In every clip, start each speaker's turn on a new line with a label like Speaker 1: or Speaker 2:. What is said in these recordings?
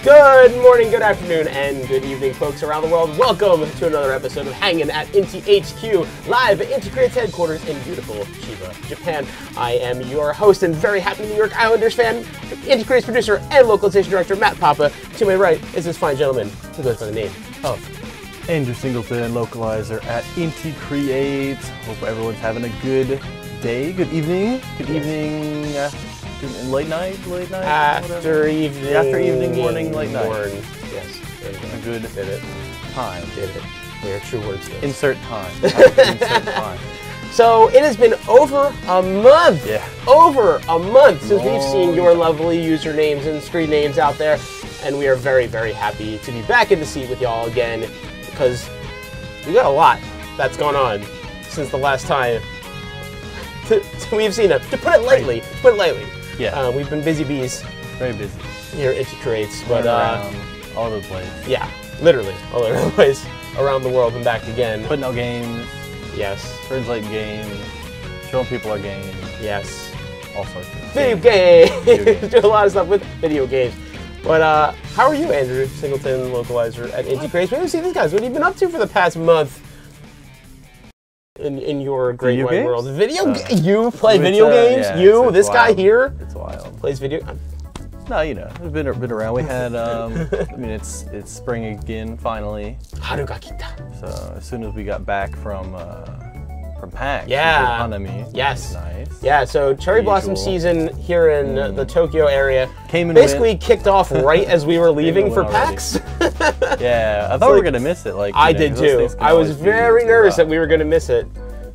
Speaker 1: Good morning, good afternoon, and good evening, folks around the world. Welcome to another episode of Hangin at Inti HQ, live at Inti Creates headquarters in beautiful Chiba, Japan. I am your host and very happy New York Islanders fan, Inti Creates producer and localization director Matt Papa. To my right is this fine gentleman who goes by the name of
Speaker 2: Andrew Singleton, localizer at Inti Creates. Hope everyone's having a good day, good evening, late night,
Speaker 1: after evening,
Speaker 2: morning, late night.
Speaker 1: Yes,
Speaker 2: a good time.
Speaker 1: Did it. They are true words. Though.
Speaker 2: Insert time. Insert time.
Speaker 1: So it has been over a month.
Speaker 2: Yeah.
Speaker 1: Over a month since we've seen your lovely usernames and screen names out there, and we are very, very happy to be back in the seat with y'all again because we got a lot that's gone on since the last time we've seen it. To put it lightly.
Speaker 2: Yeah.
Speaker 1: We've been busy bees.
Speaker 2: Very busy.
Speaker 1: Here at Inti Creates, but
Speaker 2: all over the place.
Speaker 1: Yeah, literally all over the place, around the world and back again.
Speaker 2: Putting out games.
Speaker 1: Yes.
Speaker 2: Translating games. Showing people our games.
Speaker 1: Yes.
Speaker 2: All sorts of
Speaker 1: Video games. Do a lot of stuff with video games. But how are you, Andrew Singleton, localizer at Inti Creates? We haven't seen these guys. What have you been up to for the past month? In your great wide world, you play video games.
Speaker 2: Yeah,
Speaker 1: this guy here,
Speaker 2: it's wild.
Speaker 1: Plays video.
Speaker 2: No, you know, we've been around. We had, I mean, it's spring again finally.
Speaker 1: Harugakita.
Speaker 2: So as soon as we got back from PAX,
Speaker 1: Hanami. Yes.
Speaker 2: Nice.
Speaker 1: Yeah. So cherry blossom season here in the Tokyo area basically kicked off right as we were leaving for PAX.
Speaker 2: Yeah, I thought we were gonna miss it. Like
Speaker 1: I did too. I was very nervous that we were gonna miss it.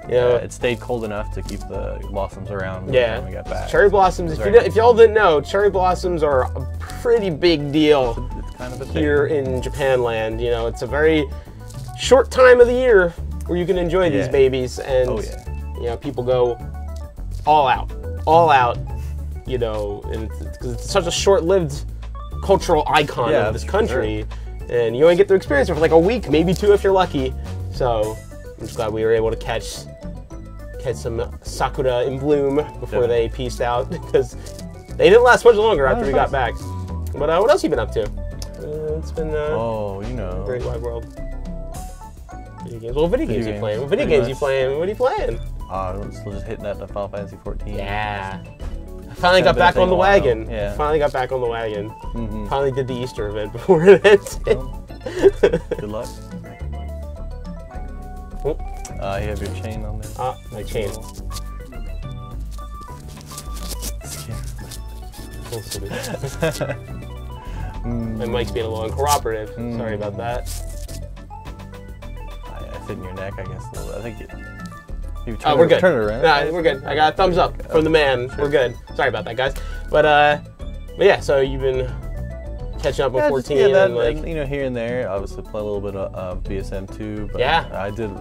Speaker 1: You know,
Speaker 2: it stayed cold enough to keep the blossoms around when we got back.
Speaker 1: Cherry blossoms. If y'all didn't know, cherry blossoms are a pretty big deal.
Speaker 2: It's kind of a
Speaker 1: here in Japan land. You know, it's a very short time of the year where you can enjoy these babies, and you know, people go all out. You know, and because it's such a short-lived cultural icon of this country, and you only get to experience it for like a week, maybe two if you're lucky. So I'm just glad we were able to catch some sakura in bloom before they peaced out, because they didn't last much longer after we got back. But what else have you been up to? It's been
Speaker 2: you know,
Speaker 1: great wide world. Video games. Well, video games you playing? What video games you playing? What are you playing?
Speaker 2: I'm still just hitting that the Final Fantasy 14.
Speaker 1: Yeah. I finally got back on the wagon.
Speaker 2: Yeah.
Speaker 1: Finally got back on the wagon. Finally did the Easter event before it ended.
Speaker 2: Good luck.
Speaker 1: Oh.
Speaker 2: You have your chain on there.
Speaker 1: My chain. My mic's being a little uncooperative. Sorry about that.
Speaker 2: I fit in your neck, I guess. A little bit. I think you
Speaker 1: we're good.
Speaker 2: Turn it around.
Speaker 1: No, we're good. I got a thumbs up from the man. Sure. We're good. Sorry about that, guys. But yeah. So you've been catching up with 14, and like,
Speaker 2: you know, here and there. Obviously, play a little bit of BSM 2, but I did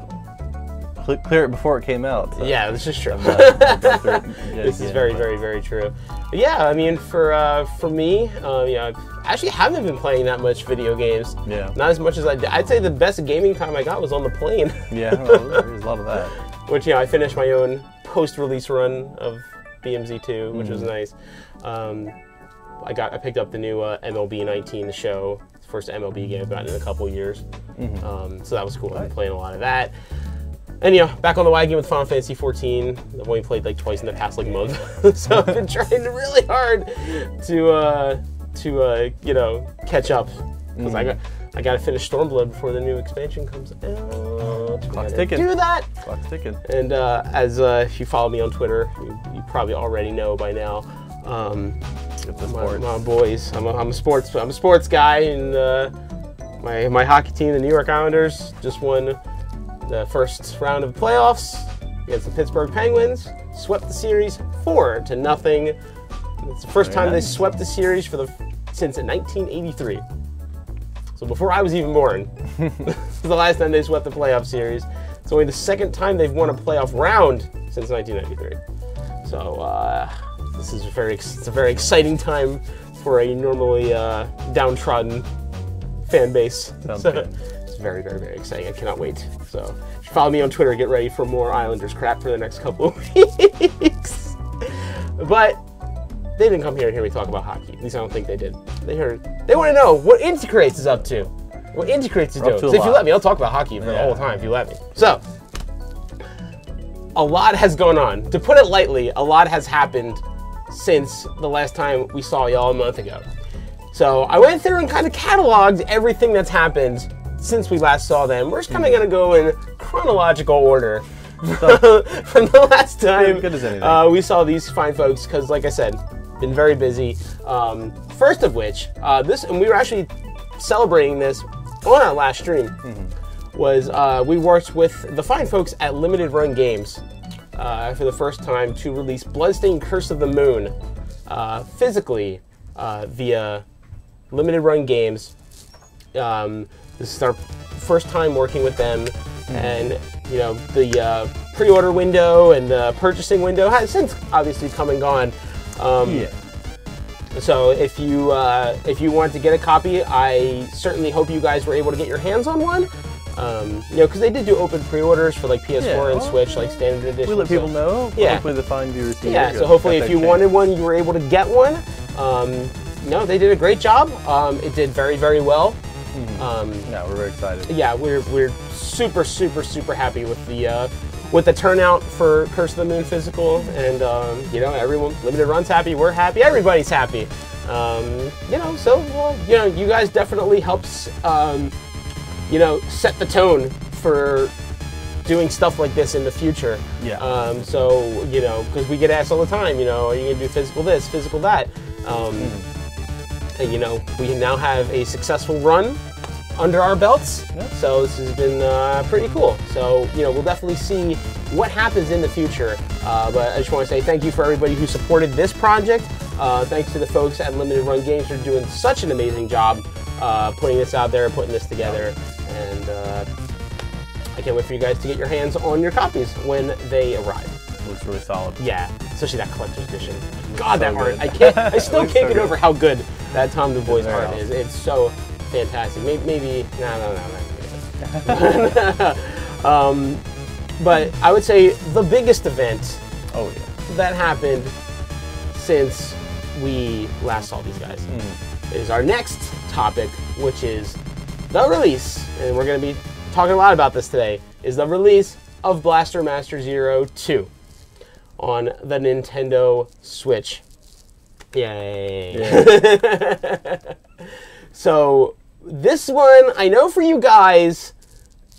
Speaker 2: clear it before it came out. So
Speaker 1: yeah, this is true. This is very, very true. But yeah, I mean, for me, yeah, I actually haven't been playing that much video games. Yeah. Not as much as I did. I'd say the best gaming time I got was on the plane.
Speaker 2: Yeah, well, there's a lot of that.
Speaker 1: Which, you know, I finished my own post-release run of BMZ2, which was nice. I picked up the new MLB 19, the show. It's the first MLB game I've gotten in a couple years. So that was cool. I've been playing a lot of that. And, you know, back on the wagon with Final Fantasy 14. I've only played like twice in the past like month. So I've been trying really hard to you know, catch up. Because I got to finish Stormblood before the new expansion comes out.
Speaker 2: Clock's ticking.
Speaker 1: Do that.
Speaker 2: Clock's ticking.
Speaker 1: And as if you follow me on Twitter, you probably already know by now. My boys. I'm a sports guy, and my hockey team, the New York Islanders, just won the first round of playoffs against the Pittsburgh Penguins. Swept the series 4-0. It's the first time they swept the series since 1983. So before I was even born, this is the last time they swept the playoff series. It's only the second time they've won a playoff round since 1993. So this is it's a very exciting time for a normally downtrodden fan base. It's very, very exciting. I cannot wait. So if you follow me on Twitter, get ready for more Islanders crap for the next couple of weeks. But they didn't come here and hear me talk about hockey. At least I don't think they did. They want to know what Inti Creates is up to. What Inti Creates is doing. So if you let me, I'll talk about hockey for the whole time if you let me. So, a lot has gone on. To put it lightly, a lot has happened since the last time we saw y'all a month ago. So I went through and kind of cataloged everything that's happened since we last saw them. We're just kind of going to go in chronological order from the last time we saw these fine folks, because like I said, been very busy. First of which, and we were actually celebrating this on our last stream, was we worked with the fine folks at Limited Run Games for the first time to release Bloodstained Curse of the Moon physically via Limited Run Games. This is our first time working with them, and you know, the pre-order window and the purchasing window has since obviously come and gone. So if you want to get a copy, I certainly hope you guys were able to get your hands on one. You know, because they did do open pre-orders for like PS4 and Switch, like standard edition.
Speaker 2: We let people know. Hopefully the fine viewers here.
Speaker 1: Yeah, so hopefully if you wanted one, you were able to get one. No, they did a great job. It did very, very well.
Speaker 2: Yeah, we're very excited.
Speaker 1: Yeah, we're super, super, super happy with the turnout for Curse of the Moon physical, and you know, everyone, Limited Run's happy, we're happy, everybody's happy. You know, so you know, you guys definitely helps you know, set the tone for doing stuff like this in the future. Yeah. So you know, because we get asked all the time, you know, are you gonna do physical this, physical that? And, you know, we now have a successful run under our belts, so this has been pretty cool. So, you know, we'll definitely see what happens in the future. But I just want to say thank you for everybody who supported this project. Thanks to the folks at Limited Run Games for doing such an amazing job putting this out there, putting this together. And I can't wait for you guys to get your hands on your copies when they arrive.
Speaker 2: Looks really solid.
Speaker 1: Yeah, especially that collector's edition. God, that art! I still can't get over how good that Tom Du Bois art is. It's so fantastic. Maybe no. But I would say the biggest event that happened since we last saw these guys is our next topic, which is the release, and we're going to be talking a lot about this today, is the release of Blaster Master Zero 2 on the Nintendo Switch. Yay. Yeah. So this one, I know for you guys,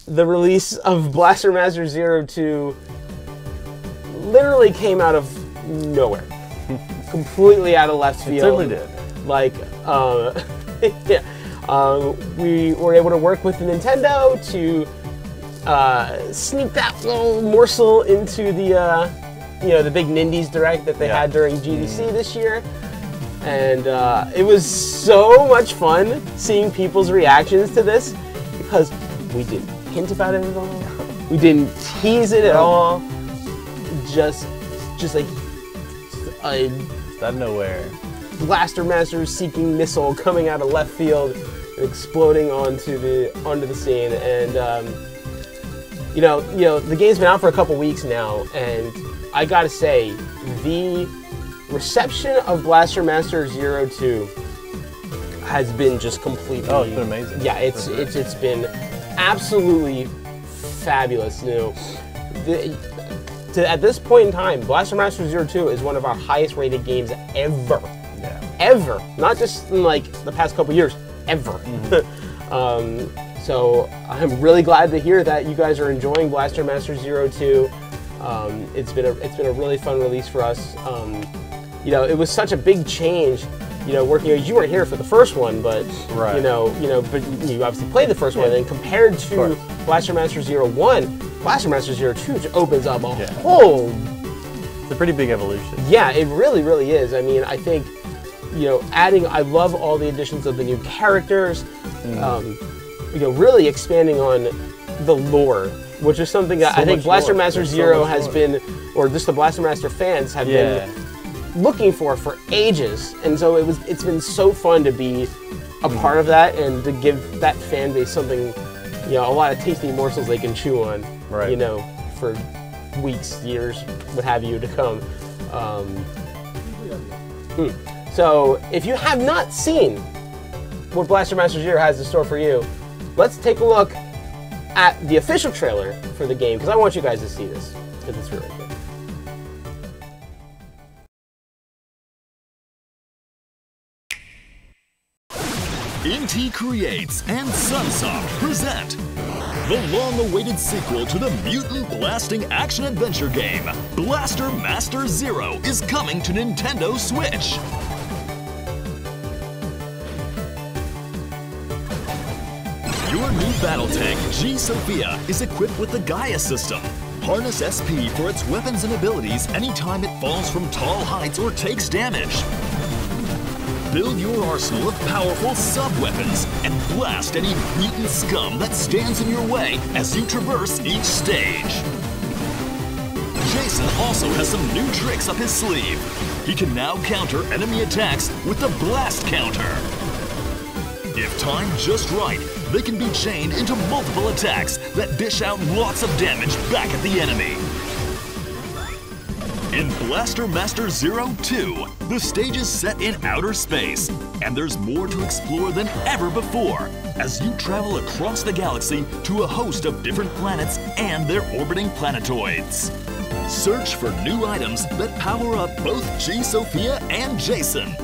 Speaker 1: the release of Blaster Master Zero 2 literally came out of nowhere. Completely out of left field.
Speaker 2: It certainly did.
Speaker 1: Like, yeah. We were able to work with Nintendo to sneak that little morsel into the you know, the big Nindies Direct that they had during GDC this year. And it was so much fun seeing people's reactions to this, because we didn't hint about it at all. We didn't tease it at all. Just like a
Speaker 2: out of nowhere
Speaker 1: Blaster Master seeking missile coming out of left field and exploding onto the scene. And you know, the game's been out for a couple weeks now, and I gotta say, the reception of Blaster Master Zero 2 has been just completely...
Speaker 2: Oh, it's been amazing.
Speaker 1: Yeah, it's been absolutely fabulous. You know, at this point in time, Blaster Master Zero 2 is one of our highest rated games ever. Yeah. Ever. Not just in like the past couple years, ever. So I'm really glad to hear that you guys are enjoying Blaster Master Zero 2. It's been a really fun release for us. You know, it was such a big change. You know, working, you weren't here for the first one, but you know, but you obviously played the first one. And compared to Blaster Master Zero 1, Blaster Master Zero 2 just opens up a whole.
Speaker 2: It's a pretty big evolution. Yeah,
Speaker 1: it really, really is. I mean, I think, you know, I love all the additions of the new characters. You know, really expanding on the lore, which is something that I think Blaster Master Zero has been, or just the Blaster Master fans have been looking for ages. And so it's been so fun to be a part of that and to give that fan base something, you know, a lot of tasty morsels they can chew on, you know, for weeks, years, what have you to come. So if you have not seen what Blaster Master Zero has in store for you, let's take a look at the official trailer for the game, because I want you guys to see this, because it's really good.
Speaker 3: Inti Creates and Sunsoft present the long-awaited sequel to the mutant blasting action-adventure game, Blaster Master Zero, is coming to Nintendo Switch. Your new battle tank, G Sophia, is equipped with the Gaia system. Harness SP for its weapons and abilities anytime it falls from tall heights or takes damage. Build your arsenal of powerful sub-weapons and blast any mutant scum that stands in your way as you traverse each stage. Jason also has some new tricks up his sleeve. He can now counter enemy attacks with the blast counter. If timed just right, they can be chained into multiple attacks that dish out lots of damage back at the enemy. In Blaster Master Zero 2, the stage is set in outer space, and there's more to explore than ever before as you travel across the galaxy to a host of different planets and their orbiting planetoids. Search for new items that power up both G Sophia and Jason.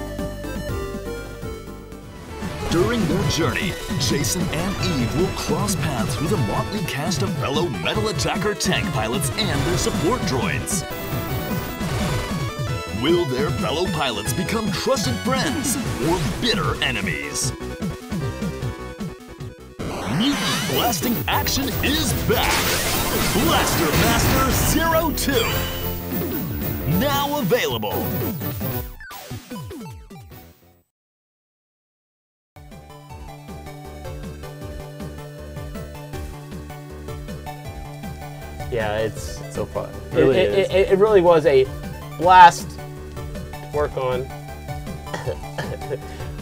Speaker 3: During their journey, Jason and Eve will cross paths with a motley cast of fellow Metal Attacker tank pilots and their support droids. Will their fellow pilots become trusted friends or bitter enemies? Mutant blasting action is back! Blaster Master Zero 2! Now available!
Speaker 1: Yeah, it's
Speaker 2: So fun. It really is.
Speaker 1: It really was a blast to work on.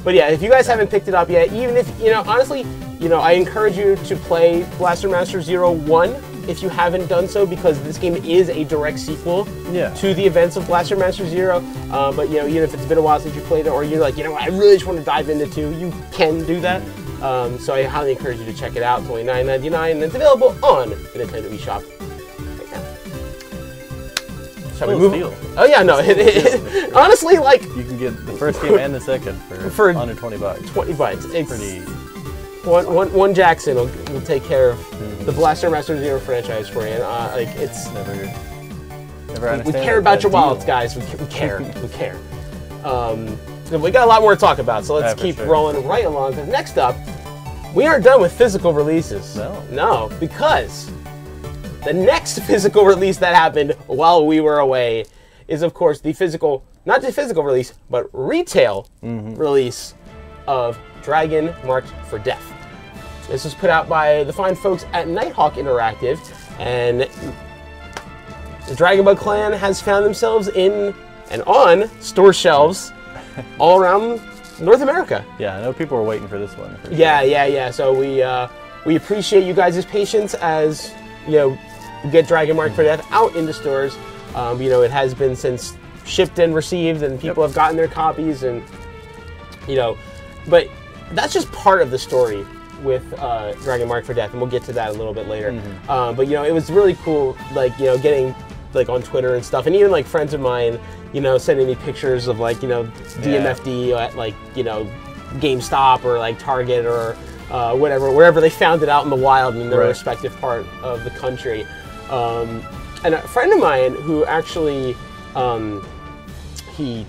Speaker 1: But yeah, if you guys haven't picked it up yet, even if, honestly, I encourage you to play Blaster Master Zero 1 if you haven't done so, because this game is a direct sequel to the events of Blaster Master Zero. But, even if it's been a while since you played it, or you're like, I really just want to dive into 2, you can do that. So I highly encourage you to check it out. It's only $9.99, and it's available on the Nintendo eShop. Shall we move? Oh yeah, no. Honestly, like
Speaker 2: you can get the first game and the second for under $20.
Speaker 1: $20. It's
Speaker 2: pretty.
Speaker 1: One Jackson will take care of the Blaster Master Zero franchise for you. And, it's
Speaker 2: never
Speaker 1: we care about your wallets, guys. We care. We care. We got a lot more to talk about, so let's keep rolling right along. Because next up, we aren't done with physical releases. No, because the next physical release that happened while we were away is, of course, the physical, not just physical release, but retail release of Dragon Marked for Death. This was put out by the fine folks at Nighthawk Interactive, and the Dragonbug clan has found themselves in and on store shelves all around North America.
Speaker 2: Yeah, I know people were waiting for this one.
Speaker 1: Yeah. So we appreciate you guys' patience as, get Dragon Marked for Death out into stores. It has been since shipped and received, and people have gotten their copies, and but that's just part of the story with Dragon Marked for Death, and we'll get to that a little bit later. But it was really cool, getting on Twitter and stuff, and even friends of mine, sending me pictures of DMFD at GameStop or Target or wherever they found it out in the wild in their respective part of the country. And a friend of mine who actually, he,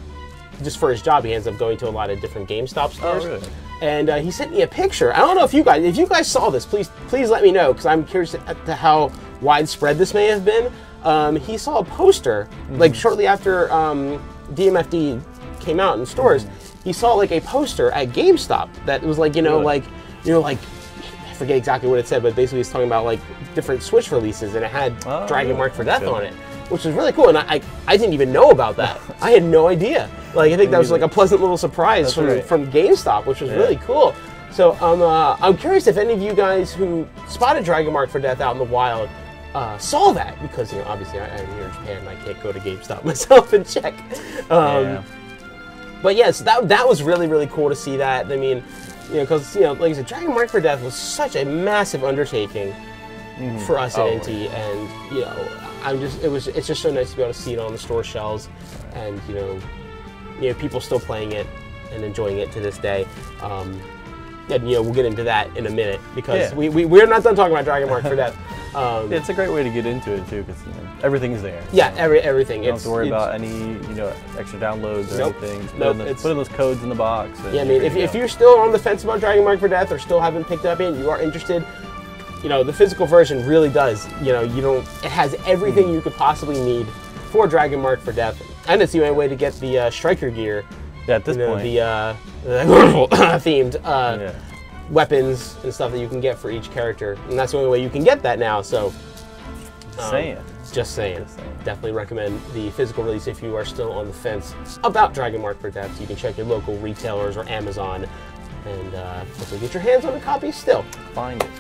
Speaker 1: just for his job, he ends up going to a lot of different GameStop stores.
Speaker 2: Oh, really?
Speaker 1: And he sent me a picture. I don't know if you guys saw this, please let me know, because I'm curious as to how widespread this may have been. He saw a poster, shortly after DMFD came out in stores. He saw a poster at GameStop that was I forget exactly what it said, but basically it's talking about different Switch releases, and it had Dragon Marked for Death on it, which was really cool. And I didn't even know about that. I had no idea. I think that was a pleasant little surprise from GameStop, which was really cool. So I'm curious if any of you guys who spotted Dragon Marked for Death out in the wild saw that, because obviously I'm here in Japan and I can't go to GameStop myself and check. But yes, that was really, really cool to see that. I mean, because like I said, Dragon Mark for Death was such a massive undertaking for us at Inti, and it's just so nice to be able to see it on the store shelves, and people still playing it and enjoying it to this day. And we'll get into that in a minute, because we're not done talking about Dragon Mark for Death.
Speaker 2: It's a great way to get into it too, because everything's there.
Speaker 1: Yeah, everything.
Speaker 2: You don't have to worry about any extra downloads or anything. Just putting those codes in the box.
Speaker 1: Yeah, I mean, if you're still on the fence about Dragon Mark for Death, or still haven't picked it up yet, you are interested. The physical version really does. It has everything you could possibly need for Dragon Mark for Death, and it's the only way to get the striker gear.
Speaker 2: Yeah, at this point,
Speaker 1: the themed weapons and stuff that you can get for each character, and that's the only way you can get that now. So, just saying. Definitely recommend the physical release if you are still on the fence about Dragon Mark for Death. You can check your local retailers or Amazon, and hopefully get your hands on a copy still.
Speaker 2: Find it.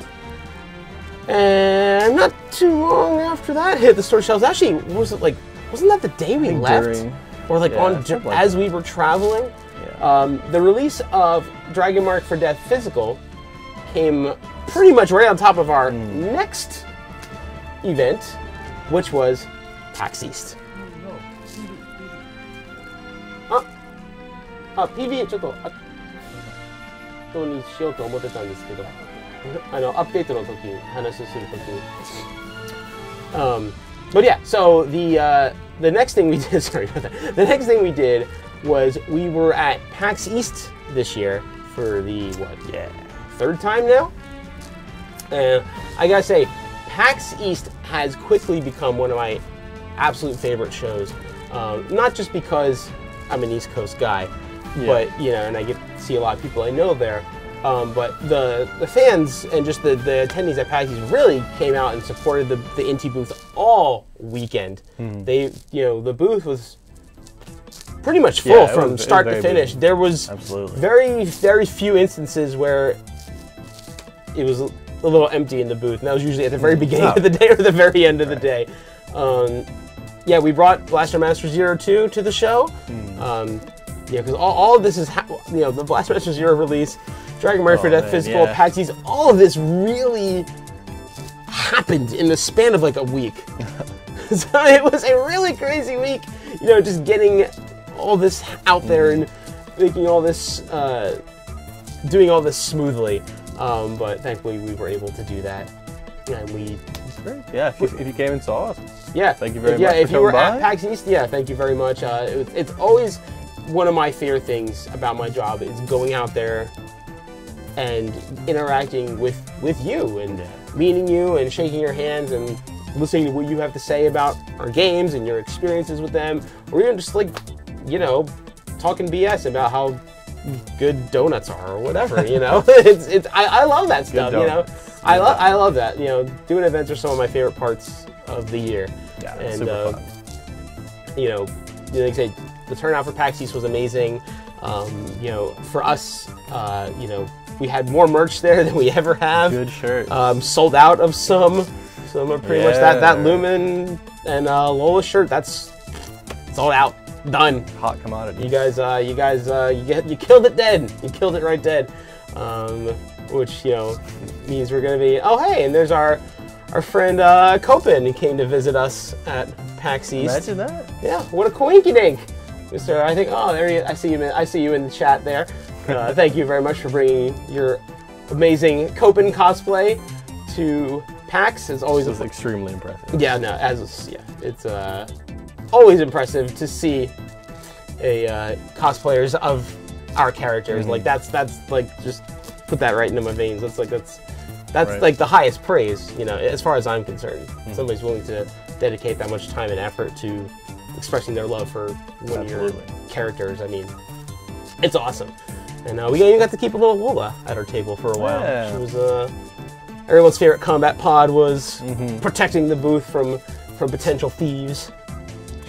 Speaker 1: And not too long after that, hit the store shelves. Actually, wasn't that the day we left? Or as we were traveling? Yeah. The release of Dragon Mark for Death Physical came pretty much right on top of our next event, which was PAX East. PV ちょっとにしようと思ってたんですけど、アップデートの時に話する時に。But yeah, so the next thing we did, sorry about that. The next thing we did was we were at PAX East this year for the third time now. And I gotta say, PAX East has quickly become one of my absolute favorite shows. Not just because I'm an East Coast guy, but and I get to see a lot of people I know there. But the fans and just the attendees at PAX East really came out and supported the Inti booth all weekend. They, the booth was pretty much full from start to finish.
Speaker 2: Busy.
Speaker 1: There was very, very few instances where it was a little empty in the booth, and that was usually at the very beginning of the day or the very end of the day. Yeah, we brought Blaster Master 02 to the show. Because all of this is, the Blaster Master 0 release, Dragon Mark for Death Physical, PAX East, all of this really happened in the span of like a week. So it was a really crazy week, just getting all this out there and making all this, doing all this smoothly. But thankfully we were able to do that. And
Speaker 2: yeah, if you came and saw us, thank you very much.
Speaker 1: Yeah, if you were
Speaker 2: by.
Speaker 1: at PAX East, thank you very much. It's always one of my favorite things about my job is going out there and interacting with you and meeting you and shaking your hands and listening to what you have to say about our games and your experiences with them, or even just like, talking BS about how good donuts are or whatever. I love that stuff. I love that. Doing events are some of my favorite parts of the year.
Speaker 2: Yeah,
Speaker 1: and
Speaker 2: super fun.
Speaker 1: Like I say, the turnout for PAX East was amazing. For us, we had more merch there than we ever have.
Speaker 2: Good shirt.
Speaker 1: Sold out of some are pretty much that Lumen and Lola shirt. That's sold out, done.
Speaker 2: Hot commodity.
Speaker 1: You guys, you killed it dead. You killed it right dead. Which means we're gonna be. Oh hey, and there's our friend Copen, who came to visit us at PAX East.
Speaker 2: Imagine that.
Speaker 1: Yeah, what a coinky dink. Mr. I think, there he is. I see you in the chat there. Thank you very much for bringing your amazing Copen cosplay to PAX. It's always
Speaker 2: extremely impressive.
Speaker 1: Yeah, no, it's always impressive to see cosplayers of our characters. Like that's like, just put that right into my veins. That's like the highest praise, as far as I'm concerned. Somebody's willing to dedicate that much time and effort to expressing their love for one of your characters. I mean, it's awesome. And we even got to keep a little Lola at our table for a while.
Speaker 2: Yeah.
Speaker 1: She was everyone's favorite combat pod was protecting the booth from potential thieves.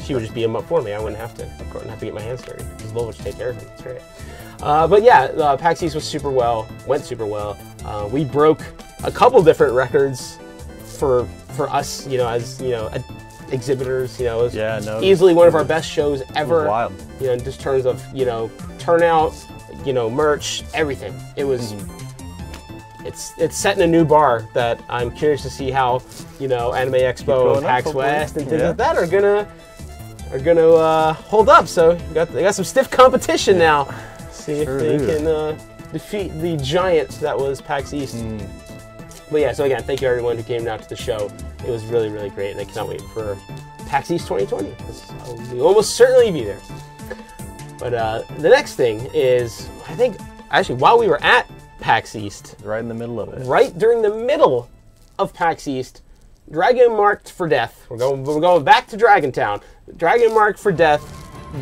Speaker 1: She would just beat them up for me. I wouldn't have to. Of course, not to get my hands dirty. Because Lola would take care of it. That's right. But yeah, PAX East was went super well. We broke a couple different records for us, as exhibitors. You know, it was
Speaker 2: no,
Speaker 1: easily one of our best shows ever.
Speaker 2: Wild.
Speaker 1: You know, in just terms of turnout, merch, everything. It was. It's setting a new bar that I'm curious to see how Anime Expo and PAX West and things like that are gonna hold up. So they got some stiff competition now. See if they can defeat the giant that was PAX East. But yeah, so again, thank you everyone who came out to the show. It was really, really great, and I cannot wait for PAX East 2020. I'll almost certainly be there. But the next thing is, I think, actually, while we were at PAX East.
Speaker 2: Right in the middle of it.
Speaker 1: Right during the middle of PAX East, Dragon Marked for Death. We're going back to Dragon Town. Dragon Marked for Death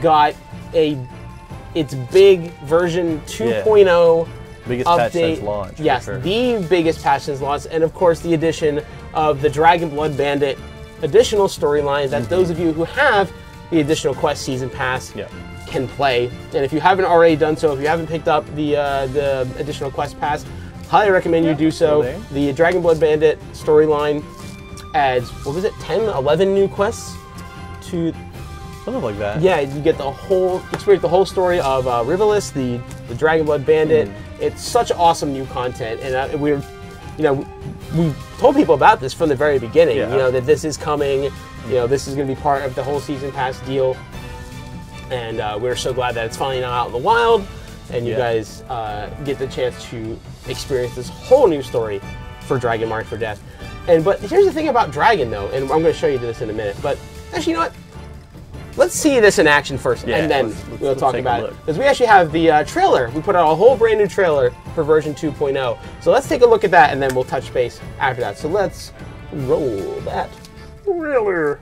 Speaker 1: got its big version 2.0
Speaker 2: biggest
Speaker 1: update.
Speaker 2: Patch since launch.
Speaker 1: Yes, the biggest patch since launch, and of course the addition of the Dragon Blood Bandit additional storyline that those of you who have the additional quest season pass can play. And if you haven't already done so, if you haven't picked up the additional quest pass, highly recommend you do so. The Dragon Blood Bandit storyline adds, 10, 11 new quests to...
Speaker 2: Something like that.
Speaker 1: Yeah, you get the whole experience, the whole story of Rivalus, the Dragon Blood Bandit. It's such awesome new content, and we told people about this from the very beginning. That this is coming. This is going to be part of the whole season pass deal. And we're so glad that it's finally now out in the wild, and you guys get the chance to experience this whole new story for Dragon Marked for Death. But here's the thing about Dragon, though, and I'm going to show you this in a minute. But actually, you know what? Let's see this in action first, and then we'll talk about it. Because we actually have the trailer. We put out a whole brand new trailer for version 2.0. So let's take a look at that, and then we'll touch base after that. So let's roll that trailer.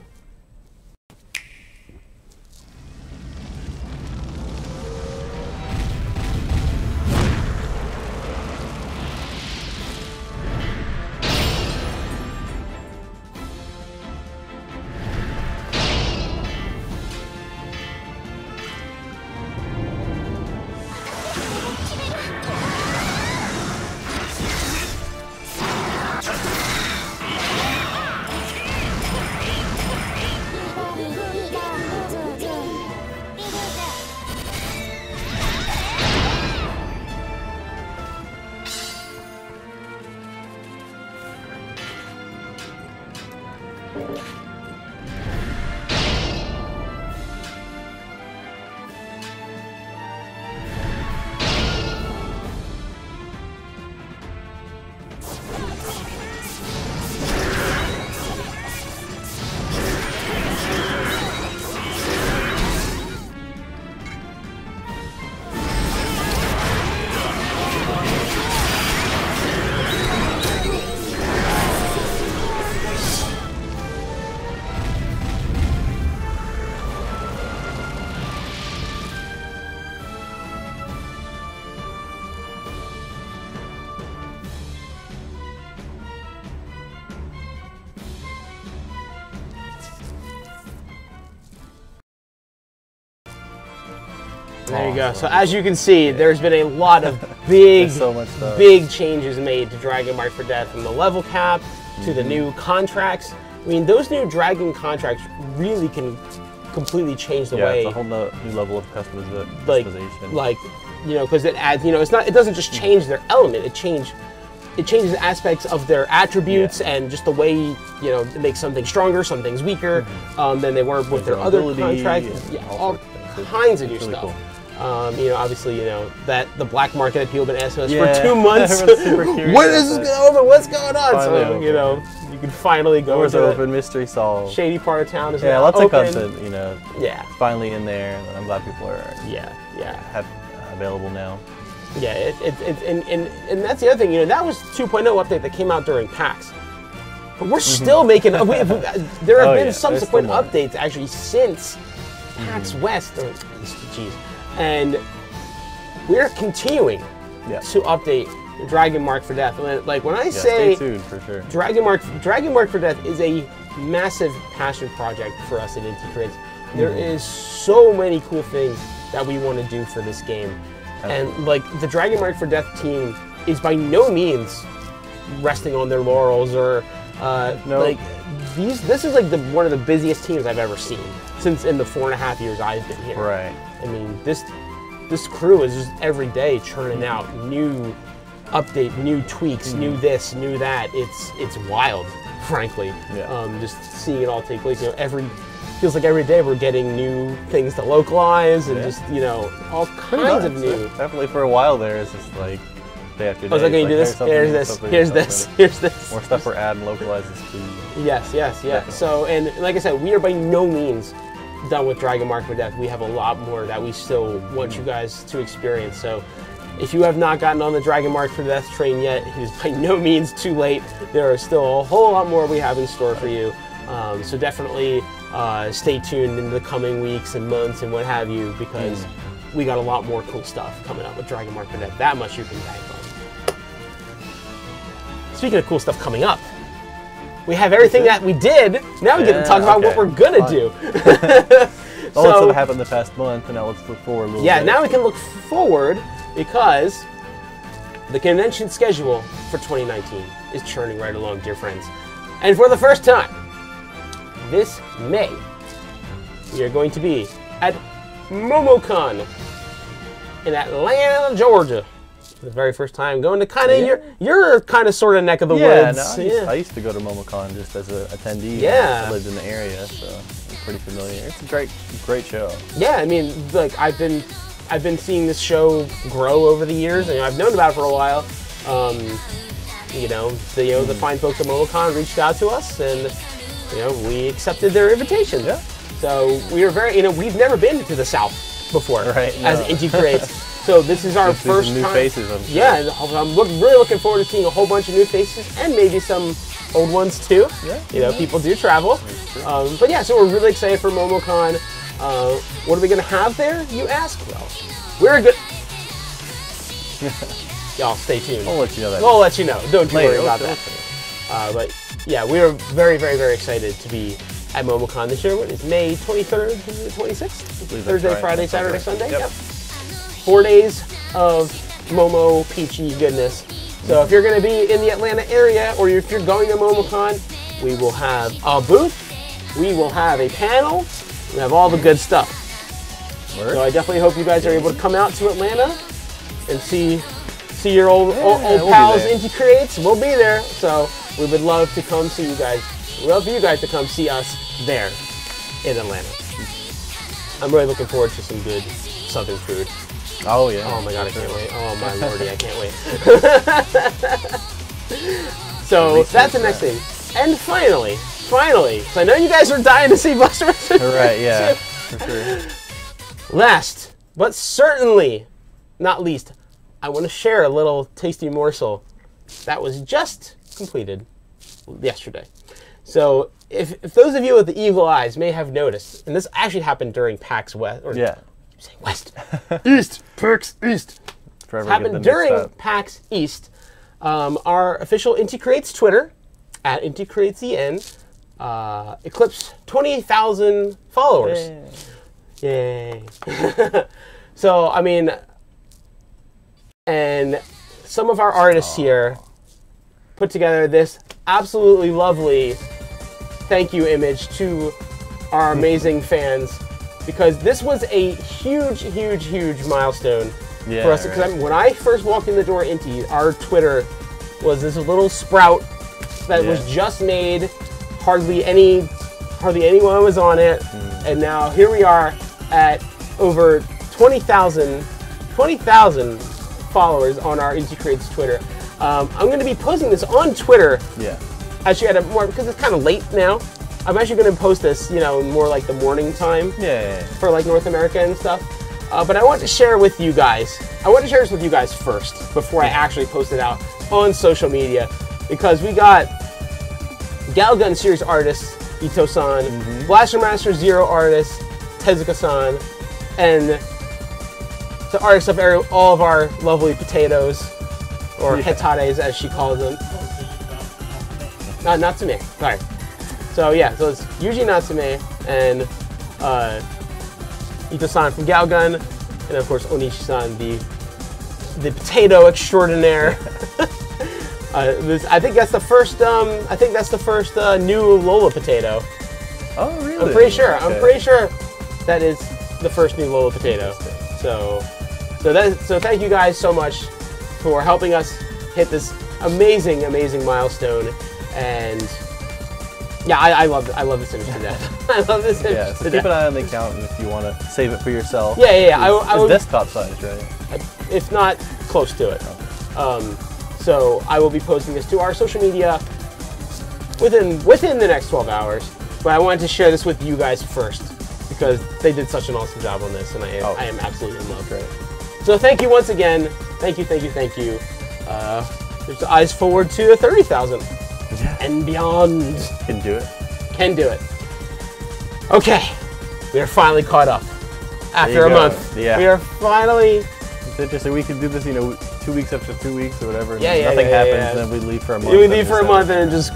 Speaker 1: There you go. So as you can see, there's been a lot of big changes made to Dragon Marked for Death, from the level cap to the new contracts. I mean, those new Dragon contracts really can completely change the way.
Speaker 2: It's a whole new level of customization.
Speaker 1: Because it adds, it doesn't just change their element. It changes aspects of their attributes and just the way, it makes something stronger, some things weaker than they were with their other contracts. Yeah, all kinds of new stuff. Cool. Obviously, that the black market that people have been asking us for 2 months. When is this going over? What's going on?
Speaker 2: Finally
Speaker 1: so, you can finally go
Speaker 2: Doors open, mystery solved.
Speaker 1: Shady part of town is
Speaker 2: now
Speaker 1: lots
Speaker 2: open.
Speaker 1: of content,
Speaker 2: finally in there, and I'm glad people are available now.
Speaker 1: Yeah, and that's the other thing, that was 2.0 update that came out during PAX. But we're still making, there have been subsequent updates actually since PAX West, and we're continuing to update Dragon Marked for Death. Like when I say
Speaker 2: stay tuned for sure. Dragon
Speaker 1: Marked for Death is a massive passion project for us at Inti Creates. There is so many cool things that we want to do for this game. And like the Dragon Marked for Death team is by no means resting on their laurels or this is like one of the busiest teams I've ever seen since in the 4.5 years I've been here.
Speaker 2: Right.
Speaker 1: I mean, this crew is just every day churning out new update, new tweaks, new this, new that. It's wild, frankly.
Speaker 2: Yeah.
Speaker 1: Just seeing it all take place. You know, feels like every day we're getting new things to localize and just, you know, all kinds of new.
Speaker 2: Definitely for a while there, it's just like day after day.
Speaker 1: I was like, can you do this? Here's this. Here's this. Here's this.
Speaker 2: More stuff we're adding localizes to.
Speaker 1: Yes.
Speaker 2: Definitely.
Speaker 1: So, and like I said, we are by no means done with Dragon Mark for Death. We have a lot more that we still want you guys to experience. So if you have not gotten on the Dragon Mark for Death train yet, it is by no means too late. There are still a whole lot more we have in store for you. So definitely stay tuned in the coming weeks and months and what have you, because we got a lot more cool stuff coming up with Dragon Mark for Death. That much you can bank on. Speaking of cool stuff coming up, we have everything that we did. Now we get to talk about what we're gonna do.
Speaker 2: All that's what happened the past month, and now let's look forward a little bit.
Speaker 1: Yeah, now we can look forward because the convention schedule for 2019 is churning right along, dear friends. And for the first time this May, we are going to be at MomoCon in Atlanta, Georgia. For the very first time, going to kind of your kind of sort of neck of the woods.
Speaker 2: No, I used to go to MomoCon just as an attendee.
Speaker 1: Yeah,
Speaker 2: I lived in the area, so I'm pretty familiar. It's a great show. Yeah,
Speaker 1: I mean, like I've been seeing this show grow over the years, and I've known about it for a while. You know, the fine folks at MomoCon reached out to us, and we accepted their invitation.
Speaker 2: Yeah.
Speaker 1: So we were very, we've never been to the South before,
Speaker 2: right?
Speaker 1: As Inti Creates. So this is our first
Speaker 2: new
Speaker 1: time.
Speaker 2: Faces, I'm sure.
Speaker 1: Yeah, I'm really looking forward to seeing a whole bunch of new faces and maybe some old ones too. Yeah. People do travel. But yeah, so we're really excited for MomoCon. What are we gonna have there, you ask? Well, we're good. Y'all stay tuned.
Speaker 2: I'll let you know that.
Speaker 1: We'll let you know. Don't you worry about that. But yeah, we are very, very, very excited to be at MomoCon this year. What is May 23rd to the 26th? Thursday,
Speaker 2: right.
Speaker 1: Friday, Saturday, Sunday?
Speaker 2: Yep.
Speaker 1: 4 days of Momo peachy goodness. So if you're going to be in the Atlanta area, or if you're going to MomoCon, we will have a booth, we will have a panel, we have all the good stuff. So I definitely hope you guys are able to come out to Atlanta and see your old pals Inti Creates. We'll be there. So we would love to come see you guys. We'd love for you guys to come see us there in Atlanta. I'm really looking forward to some good Southern food.
Speaker 2: Oh yeah.
Speaker 1: Oh my god, I can't wait. Oh my lordy, I can't wait. So that's the next thing. And finally, so I know you guys are dying to see Buster.
Speaker 2: Right, yeah, for sure.
Speaker 1: Last, but certainly not least, I want to share a little tasty morsel that was just completed yesterday. So if those of you with the eagle eyes may have noticed, and this actually happened during PAX West, or saying West,
Speaker 2: East, PAX East.
Speaker 1: Happened during PAX East. Our official Inti Creates Twitter at Inti Creates EN eclipsed 20,000 followers. Yay! So I mean, and some of our artists here put together this absolutely lovely thank you image to our amazing fans, because this was a huge milestone for us. Because when I first walked in the door, Inti, our Twitter was this little sprout that was just made. Hardly anyone was on it, and now here we are at over 20,000 followers on our Inti Creates Twitter. I'm going to be posting this on Twitter.
Speaker 2: Yeah.
Speaker 1: Actually, because it's kind of late now. I'm actually going to post this, more like the morning time. For like North America and stuff. But I want to share with you guys. I want to share this with you guys first before I actually post it out on social media, because we got Galgun Series artist Ito-san, Blaster Master Zero artist Tezuka-san, and the artist of all of our lovely potatoes, or hetares as she calls them. Natsume, sorry. So yeah, so it's Yuji Natsume and Ito-san from Galgun, and of course Onishi-san, the potato extraordinaire. I think that's the first. I think that's the first new Lola potato.
Speaker 2: Oh, really?
Speaker 1: I'm pretty sure.
Speaker 2: Okay.
Speaker 1: I'm pretty sure that is the first new Lola potato. So thank you guys so much for helping us hit this amazing milestone. And yeah, I love this image to death. I love this image.
Speaker 2: Yeah, so keep an eye on the account if you want to save it for yourself.
Speaker 1: Yeah.
Speaker 2: It's desktop size, right?
Speaker 1: If not close to it. So I will be posting this to our social media within the next 12 hours. But I wanted to share this with you guys first because they did such an awesome job on this, and I am absolutely in love.
Speaker 2: Great.
Speaker 1: So thank you once again. Thank you. There's eyes forward to 30,000 and beyond.
Speaker 2: Can do it.
Speaker 1: Can do it. Okay, we are finally caught up after a month.
Speaker 2: Yeah.
Speaker 1: We are finally.
Speaker 2: It's interesting. We could do this, 2 weeks after 2 weeks or whatever.
Speaker 1: Yeah,
Speaker 2: Nothing happens,
Speaker 1: yeah.
Speaker 2: and then we leave for a month.
Speaker 1: We leave for a month and just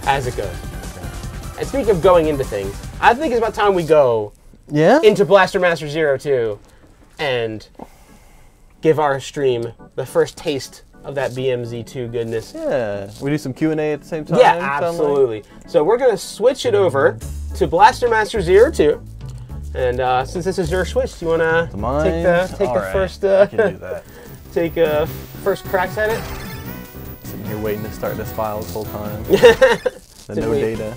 Speaker 1: as it goes.
Speaker 2: Okay.
Speaker 1: And speaking of going into things, I think it's about time we go into Blaster Master 02 and give our stream the first taste of that BMZ2 goodness.
Speaker 2: Yeah. We do some Q&A at the same time?
Speaker 1: Yeah, absolutely. So we're going to switch it over to Blaster Master 02. And since this is your Switch, do you want to take the first
Speaker 2: I can do that.
Speaker 1: take first cracks at it?
Speaker 2: Sitting here waiting to start this file this whole time. The no data.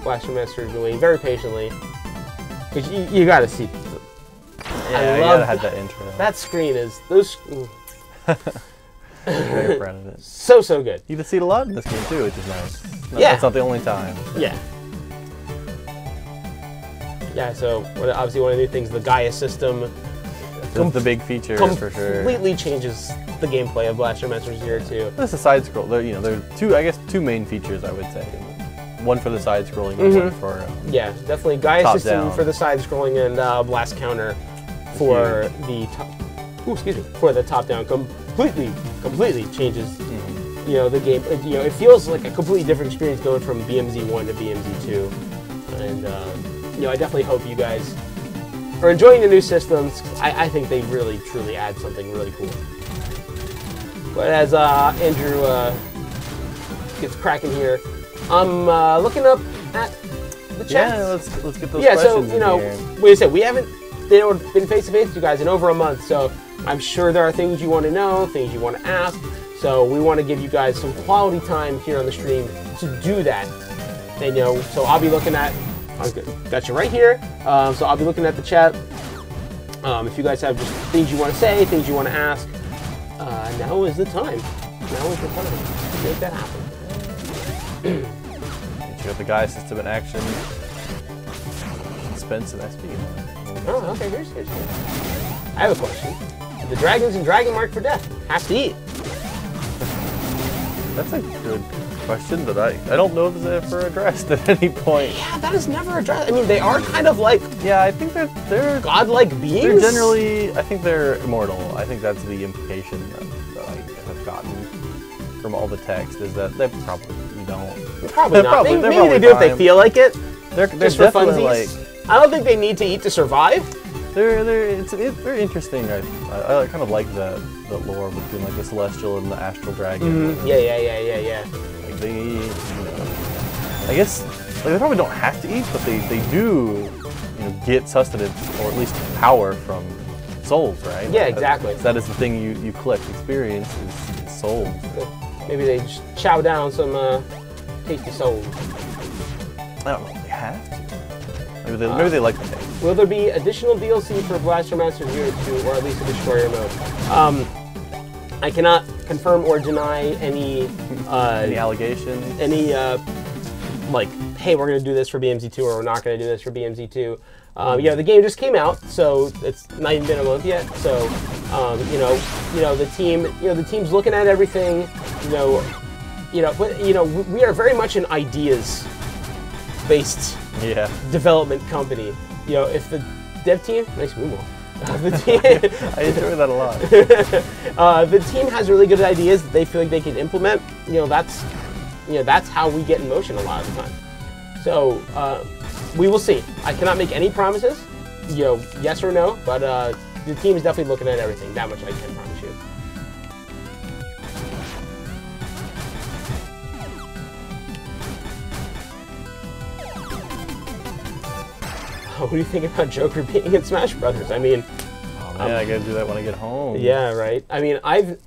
Speaker 1: Blaster Master doing very patiently. Because you got to see.
Speaker 2: Yeah, I gotta have that intro.
Speaker 1: That screen is those.
Speaker 2: Very proud of it.
Speaker 1: So good.
Speaker 2: You can see it a lot in this game too, which is nice.
Speaker 1: Yeah.
Speaker 2: That's not the only time.
Speaker 1: Yeah. Yeah, so obviously one of the new things, the Gaia system.
Speaker 2: That's the big feature for sure.
Speaker 1: Completely changes the gameplay of Blaster Master 02.
Speaker 2: That's a side scroll. There are two main features, I would say. One for the side scrolling, and one for
Speaker 1: yeah, definitely Gaia system
Speaker 2: down.
Speaker 1: for the side scrolling and blast counter for the for the top down. Completely changes the game. It feels like a completely different experience going from BMZ1 to BMZ2, and I definitely hope you guys are enjoying the new systems. I think they really truly add something really cool. But as Andrew gets cracking here, I'm looking up at the chat.
Speaker 2: Yeah, let's get those
Speaker 1: questions.
Speaker 2: questions
Speaker 1: Yeah, so like I said, we haven't been face to face with you guys in over a month, so I'm sure there are things you want to know, things you want to ask. So we want to give you guys some quality time here on the stream to do that. And so I'll be looking at. Got you right here. So I'll be looking at the chat. If you guys have just things you want to say, things you want to ask, now is the time. Now is the time to make that happen.
Speaker 2: You got the Gaia system in action. Spend some SP.
Speaker 1: Oh, okay. Here's. I have a question. The dragons in Dragon Mark for Death have to eat.
Speaker 2: That's a good question that I don't know if it's ever addressed at any point.
Speaker 1: Yeah, that is never addressed. I mean, they are kind of like
Speaker 2: I think they're
Speaker 1: godlike beings.
Speaker 2: They're generally, I think they're immortal. I think that's the implication that I have gotten from all the text is that they probably don't.
Speaker 1: Probably not. Maybe they do if they feel like it.
Speaker 2: They're
Speaker 1: just for
Speaker 2: definitely
Speaker 1: funsies. I don't think they need to eat to survive.
Speaker 2: They're interesting. I kind of like the lore between like the celestial and the astral dragon.
Speaker 1: Yeah.
Speaker 2: Like I guess they probably don't have to eat, but they do get sustenance or at least power from souls, right?
Speaker 1: Yeah, exactly.
Speaker 2: That is the thing you collect experience is souls.
Speaker 1: Maybe they just chow down some tasty souls.
Speaker 2: I don't know if they have to. Maybe they like the taste.
Speaker 1: Will there be additional DLC for Blaster Master 02, or at least a Destroyer mode? I cannot confirm or deny any
Speaker 2: allegations.
Speaker 1: Any like, hey, we're going to do this for BMZ2, or we're not going to do this for BMZ2. The game just came out, so it's not even been a month yet. So, the team's looking at everything. We are very much an ideas-based development company. If the dev team, nice move.
Speaker 2: I enjoy that a lot.
Speaker 1: The team has really good ideas that they feel like they can implement. That's how we get in motion a lot of the time. So we will see. I cannot make any promises, you know, yes or no, but the team is definitely looking at everything. That much I can promise you. What do you think about Joker being in Smash Brothers? I mean,
Speaker 2: oh man, I gotta do that when I get home.
Speaker 1: Yeah, right. I mean, I've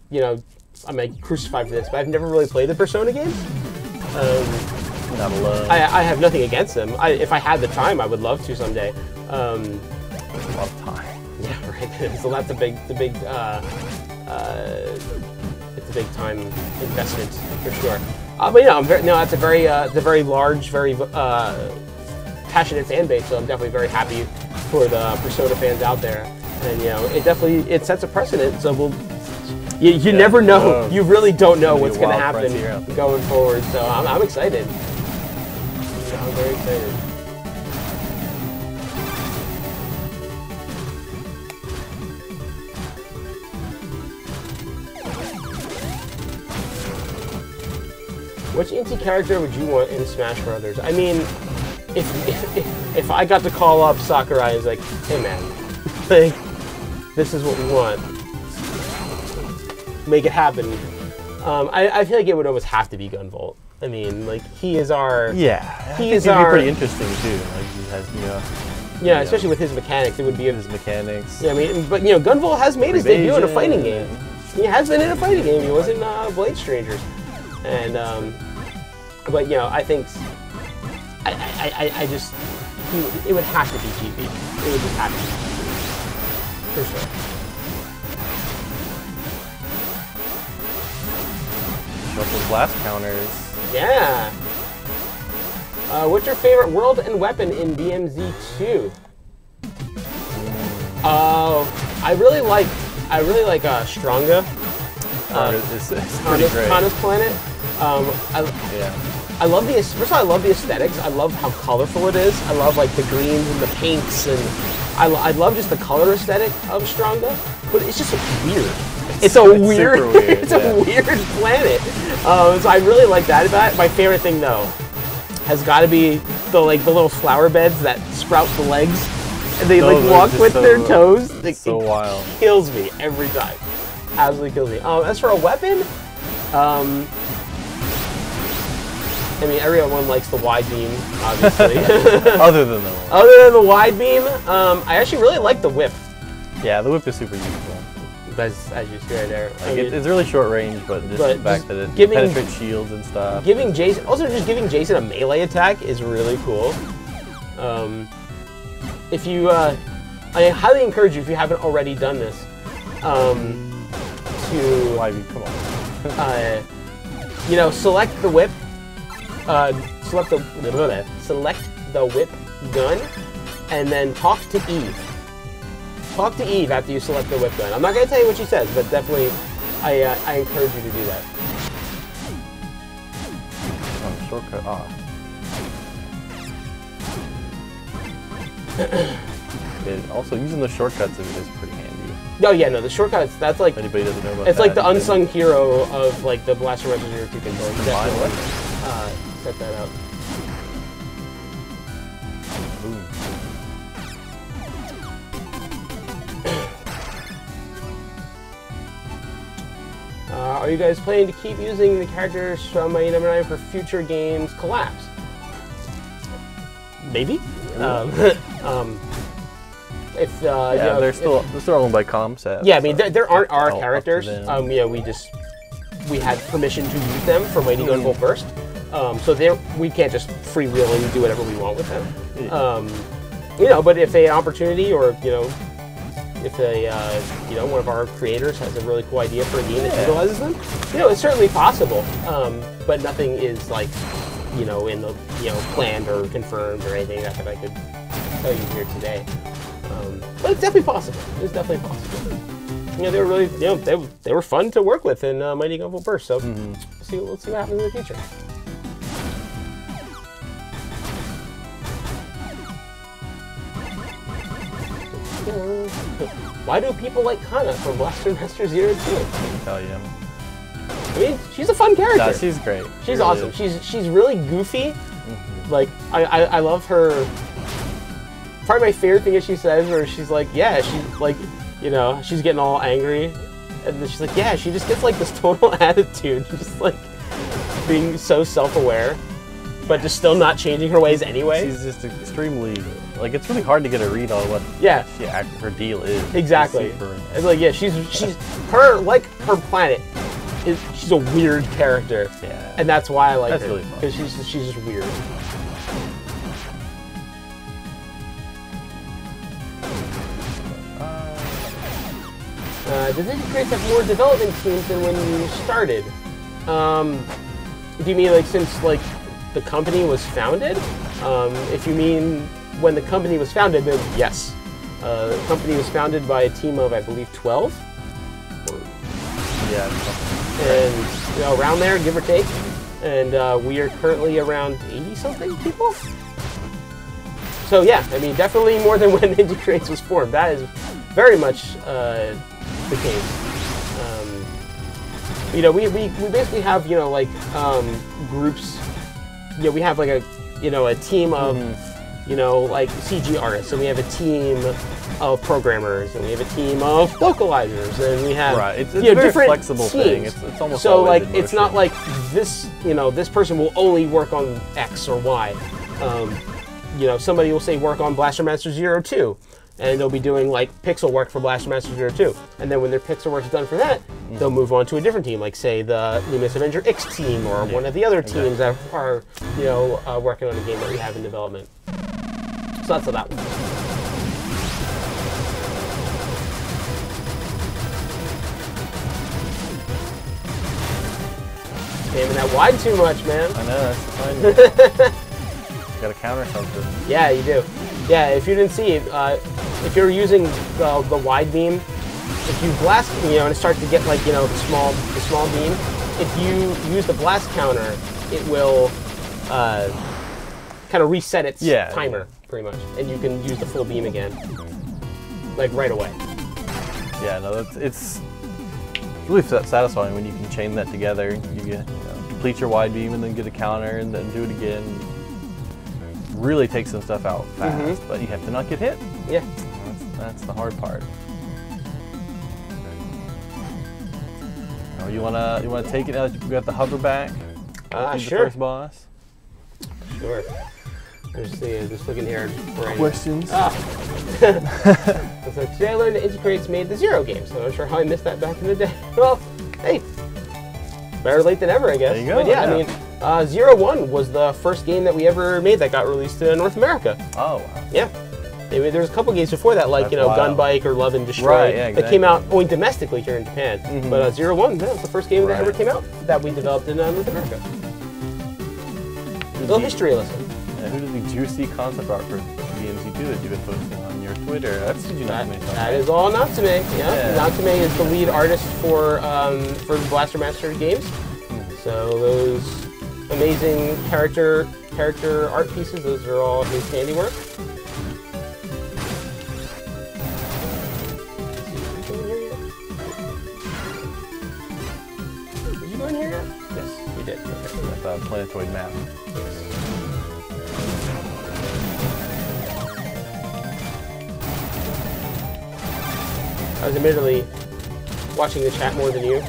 Speaker 1: you know, I'm like crucified for this, but I've never really played the Persona games.
Speaker 2: Not alone.
Speaker 1: I have nothing against them. If I had the time, I would love to someday.
Speaker 2: It's a lot of time.
Speaker 1: Yeah, right. So that's it's a big time investment for sure. But yeah, it's a very large, very passionate fan base. So I'm definitely very happy for the Persona fans out there. And you know, it sets a precedent. So you never know. You really don't know what's going to happen going forward. So I'm excited. I'm very excited. Which Inti character would you want in Smash Brothers? I mean, if I got to call up Sakurai and was like, hey man, like, this is what we want. Make it happen. I feel like it would almost have to be Gunvolt. I mean, like, he is our...
Speaker 2: Yeah, he'd be pretty interesting too. Like, he has, you know...
Speaker 1: Yeah, especially with his mechanics, it would be...
Speaker 2: His mechanics.
Speaker 1: Yeah, I mean, but, you know, Gunvolt has made his debut in a fighting game. He has been in a fighting game. He was in Blade Strangers. And, but, you know, I think... I just... It would have to be GP. It would just have to be. For sure.
Speaker 2: Those blast counters.
Speaker 1: Yeah. What's your favorite world and weapon in DMZ 2? I really like Stronga.
Speaker 2: It's pretty great.
Speaker 1: Kana's planet. I love the. First of all, I love the aesthetics. I love how colorful it is. I love like the greens and the pinks, and I love just the color aesthetic of Stronga. But it's just weird. It's a weird. It's a weird planet. So I really like that about it. My favorite thing though has got to be the little flower beds that sprout the legs, and they walk with their toes.
Speaker 2: So wild.
Speaker 1: Kills me every time. Absolutely kills me. As for a weapon, I mean, everyone likes the wide beam, obviously.
Speaker 2: Other than the
Speaker 1: wide beam, I actually really like the whip.
Speaker 2: Yeah, the whip is super useful.
Speaker 1: As you see right there.
Speaker 2: Like it's really short range, but just the fact that it penetrates shields and stuff.
Speaker 1: Giving Jason a melee attack is really cool. If you, I highly encourage you, if you haven't already done this, to
Speaker 2: come on.
Speaker 1: You know, select the whip. Select the whip gun, and then talk to Eve. Talk to Eve after you select the whip gun. I'm not going to tell you what she says, but definitely I encourage you to do that.
Speaker 2: Oh, shortcut off. Also, using the shortcuts is pretty handy.
Speaker 1: Oh yeah, no, the shortcuts, that's like...
Speaker 2: Anybody doesn't know about
Speaker 1: it's like the unsung hero of like the Blaster Rush 02 controls. Definitely set that out.
Speaker 2: Boom.
Speaker 1: Are you guys planning to keep using the characters from Mighty Number 9 for future games collapse? Maybe. If you know,
Speaker 2: they're still owned by Comset.
Speaker 1: Yeah, I mean there aren't our characters. Yeah, we had permission to use them for Mighty Gunvolt Burst. So we can't just freewheel and do whatever we want with them. You know, but if an opportunity, or you know, if you know, one of our creators has a really cool idea for a game that utilizes them, you know, it's certainly possible. But nothing is like, you know, in the planned or confirmed or anything that I could tell you here today. But it's definitely possible. It's definitely possible. You know, they were really, you know, they were fun to work with in Mighty Gunvolt Burst. So let's see what happens in the future. Why do people like Kana from Blaster Master 02?
Speaker 2: I can tell you.
Speaker 1: I mean, she's a fun character.
Speaker 2: No, she's great.
Speaker 1: She's awesome. She's really goofy. Like I love her. probably my favorite thing that she says, where she's like, yeah, she's like, you know, she's getting all angry, and then she's like, yeah, she just gets like this total attitude, just like being so self-aware, but just still not changing her ways anyway.
Speaker 2: She's just extremely, like, it's really hard to get a read on what her deal is.
Speaker 1: Exactly. It's like, yeah, she's her, like, her planet is, she's a weird character.
Speaker 2: Yeah.
Speaker 1: And that's why I like her.
Speaker 2: That's really fun.
Speaker 1: Because she's just weird. Does Inti Creates have more development teams than when you started? Do you mean like since like the company was founded? If you mean when the company was founded, then yes. The company was founded by a team of, I believe, 12.
Speaker 2: Yeah.
Speaker 1: And you know, around there, give or take. And we are currently around 80-something people. So yeah, I mean, definitely more than when Inti Creates was formed. That is very much the case. You know, we basically have, you know, like groups. You know, we have like a team of you know, like CG artists, and we have a team of programmers, and we have a team of localizers, and we have
Speaker 2: it's
Speaker 1: you know,
Speaker 2: a very
Speaker 1: different
Speaker 2: flexible
Speaker 1: teams.
Speaker 2: thing. It's almost
Speaker 1: so
Speaker 2: always
Speaker 1: like
Speaker 2: in
Speaker 1: it's
Speaker 2: motion.
Speaker 1: not like this, you know, this person will only work on X or Y. You know, somebody will say work on Blaster Master 02, and they'll be doing like pixel work for Blaster Master 02, and then when their pixel work is done for that, they'll move on to a different team, like say the Luminous Avenger X team or one of the other teams that are, you know, working on a game that we have in development. So that's how that works. Spamming that wide too much, man.
Speaker 2: I know, that's fine. Gotta counter something.
Speaker 1: Yeah, you do. Yeah, if you didn't see it, if you're using the wide beam, if you blast, you know, and it starts to get like, you know, the small beam, if you use the blast counter, it will kind of reset its timer, pretty much, and you can use the full beam again, like right away.
Speaker 2: Yeah, no, it's really satisfying when you can chain that together. You get, complete your wide beam and then get a counter and then do it again. Really take some stuff out fast, but you have to not get hit.
Speaker 1: Yeah,
Speaker 2: that's the hard part. You wanna take it now that you got the hover back?
Speaker 1: Sure.
Speaker 2: The first boss.
Speaker 1: Sure. Just looking here.
Speaker 2: Questions?
Speaker 1: So today I learned that Inti Creates made the Zero game, so I'm not sure how I missed that back in the day. Well, hey, better late than ever, I guess.
Speaker 2: There you go.
Speaker 1: But yeah, I mean, 01 was the first game that we ever made that got released in North America.
Speaker 2: Oh, wow.
Speaker 1: Yeah. There was a couple games before that, like,
Speaker 2: That's
Speaker 1: you know,
Speaker 2: wild.
Speaker 1: Gunbike or Love and Destroy,
Speaker 2: Right, yeah,
Speaker 1: that came out only domestically here in Japan. But 01, that was the first game that ever came out that we developed in North America. A little history lesson.
Speaker 2: Yeah, who did the juicy concept art for BMZ2 that you've been posting on your Twitter? That's Natsume.
Speaker 1: That is all Natsume. Yeah. Natsume is the lead artist for the Blaster Master games. So those amazing character art pieces, those are all his handiwork. Did you go in here yet? Yes, we did. Okay.
Speaker 2: With a planetoid map.
Speaker 1: I was admittedly watching the chat more than you.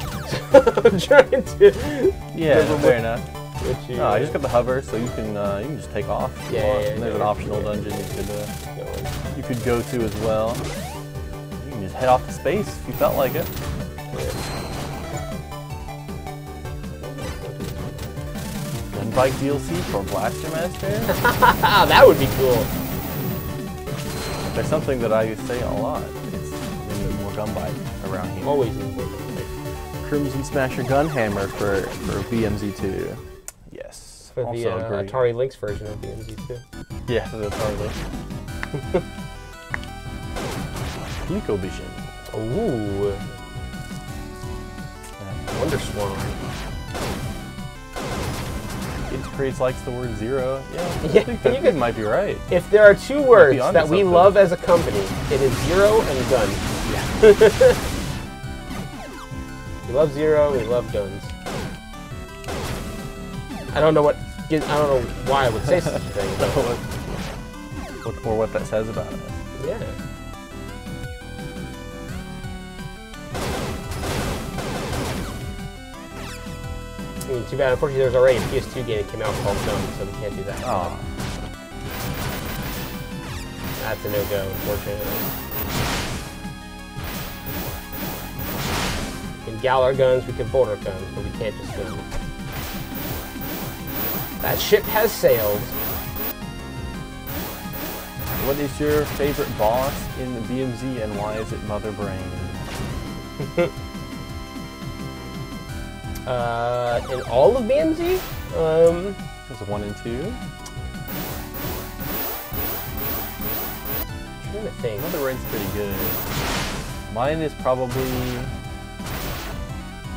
Speaker 1: I'm trying to.
Speaker 2: Yeah, fair enough.
Speaker 1: No,
Speaker 2: I just got the hover, so you can just take off.
Speaker 1: Yeah,
Speaker 2: and there's an optional dungeon you could go to as well. You can just head off to space if you felt like it. Gunbike DLC for Blaster Master?
Speaker 1: That would be cool.
Speaker 2: There's something that I say a lot. It's we need more Gunbike around here.
Speaker 1: Always.
Speaker 2: Crimson Smasher Gunhammer for BMZ2. Yes.
Speaker 1: For the Atari Lynx version of BMZ2.
Speaker 2: Yeah, for the Atari Lynx. ColecoVision.
Speaker 1: Ooh. Wonder Swan.
Speaker 2: Inti Creates likes the word zero. Yeah, I
Speaker 1: Yeah,
Speaker 2: think that might be right.
Speaker 1: If there are two words
Speaker 2: onto
Speaker 1: that we
Speaker 2: something.
Speaker 1: love as a company, it is Zero and Gun. Yeah. We love Zero, we love guns. I don't know why I would say such a thing.
Speaker 2: or what that says about us.
Speaker 1: Yeah. I mean, too bad. Unfortunately, there's already a PS2 game that came out called Gun, so we can't do that.
Speaker 2: Oh.
Speaker 1: That's a no-go, unfortunately. We can gal our guns, we can bolt our guns, but we can't just go. That ship has sailed.
Speaker 2: What is your favorite boss in the BMZ and why is it Mother Brain?
Speaker 1: In all of BMZ?
Speaker 2: There's 1 and 2.
Speaker 1: I'm trying to think.
Speaker 2: Mother Brain's pretty good. Mine is probably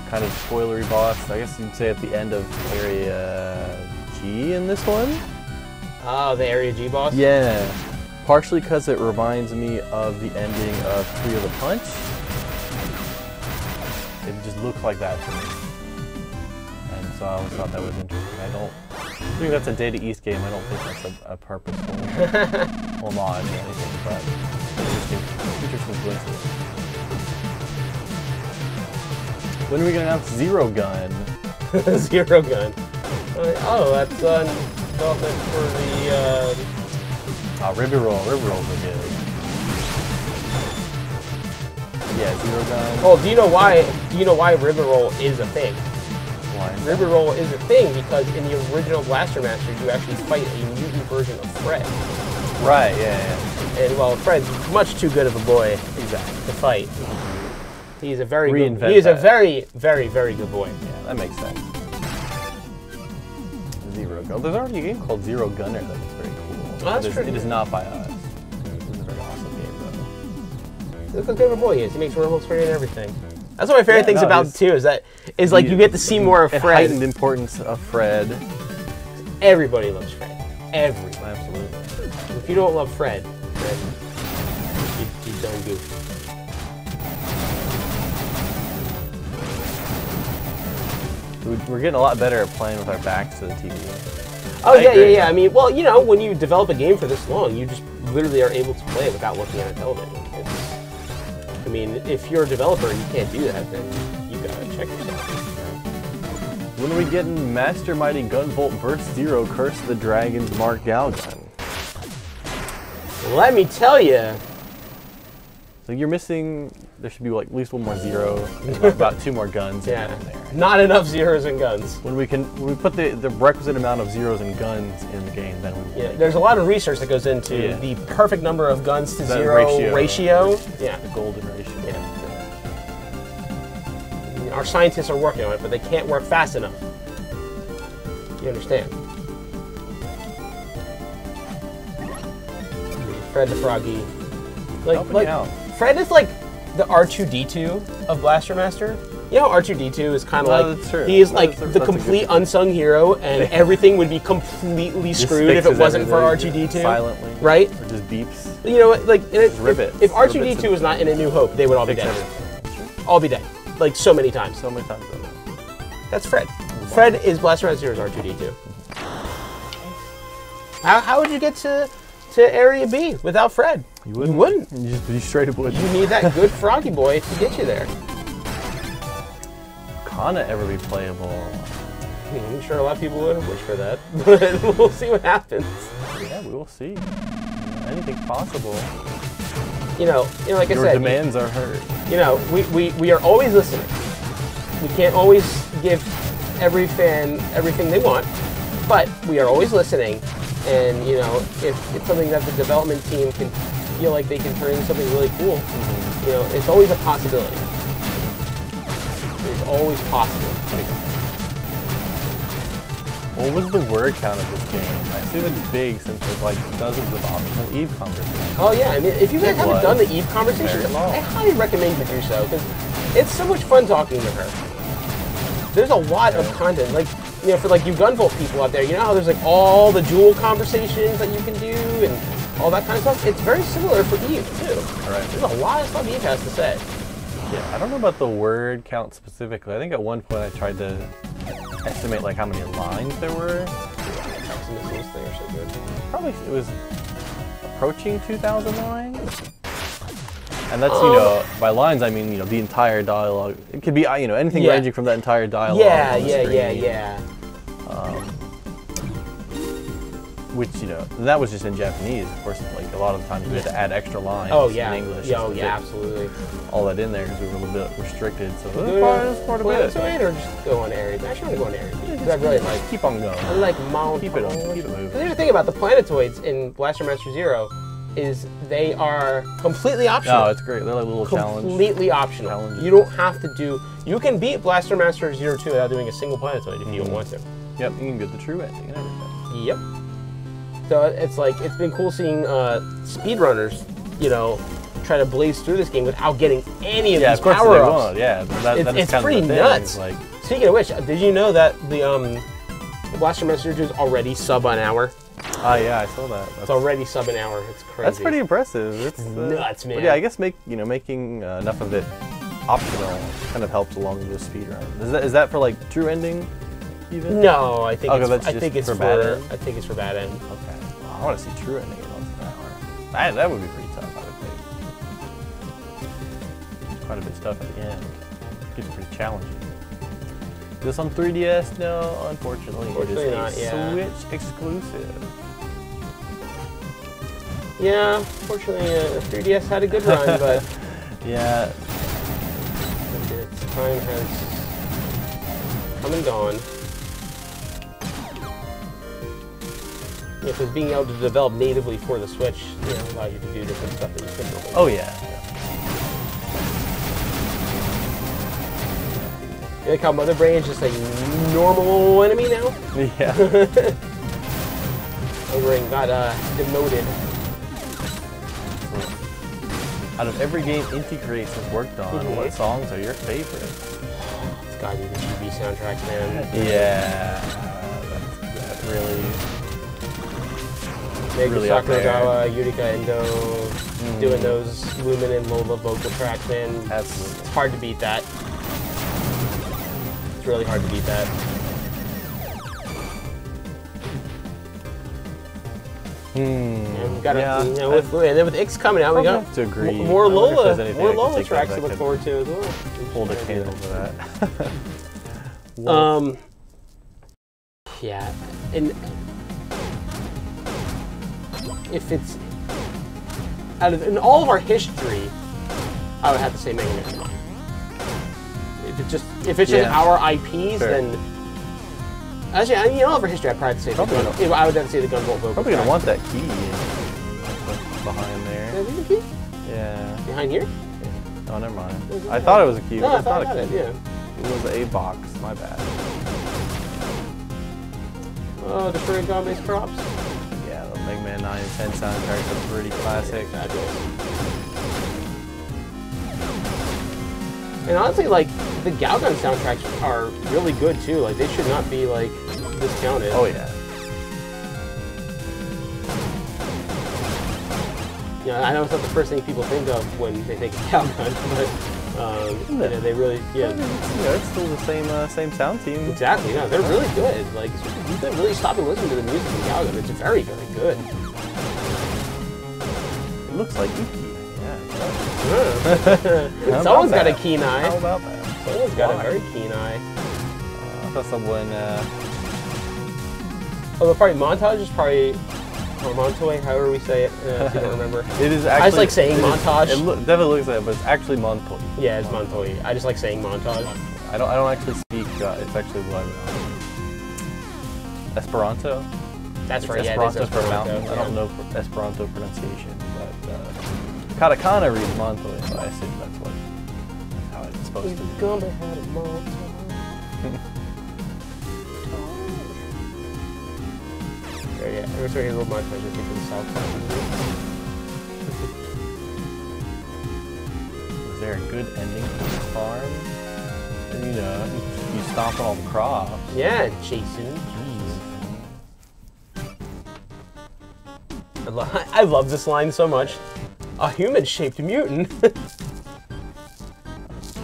Speaker 2: kind of spoilery boss. I guess you'd say at the end of Area G in this one.
Speaker 1: Oh, the Area G boss?
Speaker 2: Yeah. Partially because it reminds me of the ending of Three of the Punch. It just looks like that to me. And so I always thought that was interesting. I think that's a Data East game. I don't think that's a purposeful homage or anything, but interesting coincidence. When are we going to announce Zero Gun?
Speaker 1: Zero Gun. Oh, that's development for the...
Speaker 2: River Rolls are good. Yeah, Zero Gun.
Speaker 1: Oh, do you know why River Roll is a thing?
Speaker 2: Why?
Speaker 1: River Roll is a thing because in the original Blaster Master, you actually fight a mutant version of Fred.
Speaker 2: Right, yeah.
Speaker 1: And well, Fred's much too good of a boy to fight. He's a very good. He is a very, very, very good boy.
Speaker 2: Yeah, that makes sense. Zero Gun. There's already a game called Zero Gunner that is very cool.
Speaker 1: Oh, that's true.
Speaker 2: It is not by us. This is a very awesome game, though.
Speaker 1: Look how good of a boy he is. He makes wormholes for you and everything. That's one of my favorite things about it too. Is like you get to see more of Fred.
Speaker 2: Heightened importance of Fred.
Speaker 1: Everybody loves Fred. Everybody.
Speaker 2: Absolutely.
Speaker 1: If you don't love Fred, then you done goofy.
Speaker 2: We're getting a lot better at playing with our backs to the TV.
Speaker 1: Oh, yeah. I mean, well, you know, when you develop a game for this long, you just literally are able to play it without looking at a television. I mean, if you're a developer and you can't do that, then you gotta check yourself.
Speaker 2: When are we getting Master Mighty Gunvolt Burst Zero Curse of the Dragons Mark Galgun?
Speaker 1: Let me tell you.
Speaker 2: So you're missing, there should be like at least one more zero, about 2 more guns in there.
Speaker 1: Not enough zeros and guns.
Speaker 2: When we put the requisite amount of zeros and guns in the game, then we
Speaker 1: yeah, there's a lot of research that goes into the perfect number of guns to zero ratio. Yeah.
Speaker 2: The golden ratio.
Speaker 1: Yeah. Our scientists are working on it, but they can't work fast enough. You understand? Fred the Froggy. Fred is like the R2-D2 of Blaster Master. You know, R2-D2 is kind of like, he is like the complete unsung hero, and everything would be completely screwed if it wasn't for R2-D2.
Speaker 2: Silently.
Speaker 1: Right?
Speaker 2: Or just beeps.
Speaker 1: You know, like, if R2-D2 was not in A New Hope, they would all be dead. All be dead. Like, so many times.
Speaker 2: So many times.
Speaker 1: That's Fred. Fred is Blaster Master's R2-D2. How would you get to Area B without Fred?
Speaker 2: You wouldn't. You straight up would.
Speaker 1: You need that good Froggy boy to get you there.
Speaker 2: Kana ever be playable?
Speaker 1: I'm sure a lot of people would wish for that, but we'll see what happens.
Speaker 2: Yeah, we will see. Anything's possible.
Speaker 1: You know, like I said,
Speaker 2: your demands are heard.
Speaker 1: You know, we are always listening. We can't always give every fan everything they want, but we are always listening. And you know, if it's something that the development team can feel like they can turn into something really cool, you know, it's always a possibility. It's always possible.
Speaker 2: What was the word count of this game? I assume it's big since there's like dozens of optional Eve conversations.
Speaker 1: Oh yeah, I mean, if you guys haven't done the Eve conversation, I highly recommend you do so, because it's so much fun talking to her. There's a lot of content, like, you know, for like you Gunvolt people out there, you know how there's like all the Jewel conversations that you can do and all that kind of stuff? It's very similar for Eve too.
Speaker 2: Right.
Speaker 1: There's a lot of stuff Eve has to say.
Speaker 2: Yeah, I don't know about the word count specifically. I think at one point I tried to estimate like how many lines there were.
Speaker 1: Missiles, they are so good.
Speaker 2: Probably it was approaching 2,000 lines. And that's, you know, by lines I mean, you know, the entire dialogue. It could be, you know, anything ranging from that entire dialogue.
Speaker 1: Yeah.
Speaker 2: Which, you know, that was just in Japanese. Of course, like a lot of the times we had to add extra lines in English.
Speaker 1: Absolutely.
Speaker 2: All that in there because we were a little bit restricted. So
Speaker 1: that's part of it. Or just go on Aries. I should want to go on Aries because I really like.
Speaker 2: Keep on going.
Speaker 1: I like Mount.
Speaker 2: Keep it moving.
Speaker 1: Here's the thing about the planetoids in Blaster Master Zero is they are completely optional.
Speaker 2: No, it's great. They're like a little challenge.
Speaker 1: Completely optional. You don't have to do. You can beat Blaster Master Zero 2 without doing a single planetoid if you don't want to.
Speaker 2: Yep, you can get the true ending and everything.
Speaker 1: Yep. So it's like it's been cool seeing speedrunners, you know, try to blaze through this game without getting any of these power-ups.
Speaker 2: Yeah,
Speaker 1: it's pretty nuts. Like, speaking of which, did you know that the Blaster Master 2 is already sub an hour?
Speaker 2: Yeah, I saw that.
Speaker 1: It's already sub an hour. It's crazy.
Speaker 2: That's pretty impressive. It's
Speaker 1: nuts, man.
Speaker 2: But yeah, I guess making enough of it optional kind of helps along with speedrun. Is that for like true ending? Even?
Speaker 1: No, I think it's for
Speaker 2: bad end.
Speaker 1: I think it's for bad end.
Speaker 2: Okay. I want to see true ending in less than an hour. That would be pretty tough, I would think. Quite a bit of stuff at the end. Gets pretty challenging. Is this on 3DS? No, unfortunately. It is
Speaker 1: not,
Speaker 2: Switch exclusive.
Speaker 1: Yeah, unfortunately, 3DS had a good run, but
Speaker 2: yeah,
Speaker 1: its time has come and gone. Yeah, because being able to develop natively for the Switch, you know, allows you to do different stuff that you couldn't before.
Speaker 2: Oh yeah.
Speaker 1: You like how Mother Brain is just a normal enemy now?
Speaker 2: Yeah.
Speaker 1: Mother Brain got demoted.
Speaker 2: Out of every game Inti Creates has worked on, what songs are your favorite?
Speaker 1: It's gotta be the GB soundtrack, man.
Speaker 2: Yeah. That really...
Speaker 1: Really Sakuragawa, Yurika Endo, doing those Lumen and Lola vocal tracks, man.
Speaker 2: Absolutely.
Speaker 1: It's hard to beat that. It's really hard to beat that. And we got and then with X coming out, we got
Speaker 2: to agree.
Speaker 1: More Lola tracks to look forward to as well.
Speaker 2: Hold a candle for that.
Speaker 1: Yeah, and if it's in all of our history, I would have to say Mega Man 9. If it's just our IPs, then actually, in all of our history, I'd probably have to say I would have to say the Gunvolt vocal.
Speaker 2: Probably gonna want that key behind there.
Speaker 1: Is that the key?
Speaker 2: Yeah.
Speaker 1: Behind here?
Speaker 2: Oh, never mind. I thought it was a key.
Speaker 1: No,
Speaker 2: It's not a key.
Speaker 1: Yeah.
Speaker 2: It was a box. My bad.
Speaker 1: Oh, the Furry Gone-based props.
Speaker 2: Yeah, the Mega Man 9 and 10 soundtracks are pretty classic.
Speaker 1: And honestly, like, the Galgun soundtracks are really good, too. Like, they should not be, like, discounted.
Speaker 2: Oh, yeah.
Speaker 1: Yeah, I know it's not the first thing people think of when they think of Galgun, but, you know, they really,
Speaker 2: it's still the same sound team.
Speaker 1: Exactly, no, they're really good. Like, you've been really stopping listening to the music in Galgun. It's very, very good.
Speaker 2: It looks like Iki.
Speaker 1: Someone's got a keen eye.
Speaker 2: How about that?
Speaker 1: Someone's got a very keen eye.
Speaker 2: I thought someone...
Speaker 1: Although probably Montage is probably... Or Montoy, however we say it, if you don't remember.
Speaker 2: It is actually...
Speaker 1: I just like saying Montage.
Speaker 2: It definitely looks like it, but it's actually Montoy.
Speaker 1: Yeah, it's Montoy. I just like saying Montage.
Speaker 2: I don't actually speak... it's actually what... Esperanto?
Speaker 1: That's right,
Speaker 2: Esperanto
Speaker 1: it is
Speaker 2: for mountain. I don't know Esperanto pronunciation, but... Katakana reads Montoy, so I assume that's how it's supposed to be.
Speaker 1: Yeah, it was a little montage, I think, in the South Park.
Speaker 2: Was there a good ending to the farm? And, you know, you stomp on all the crops.
Speaker 1: Yeah, Jason. Jeez. I love this line so much. A human-shaped mutant.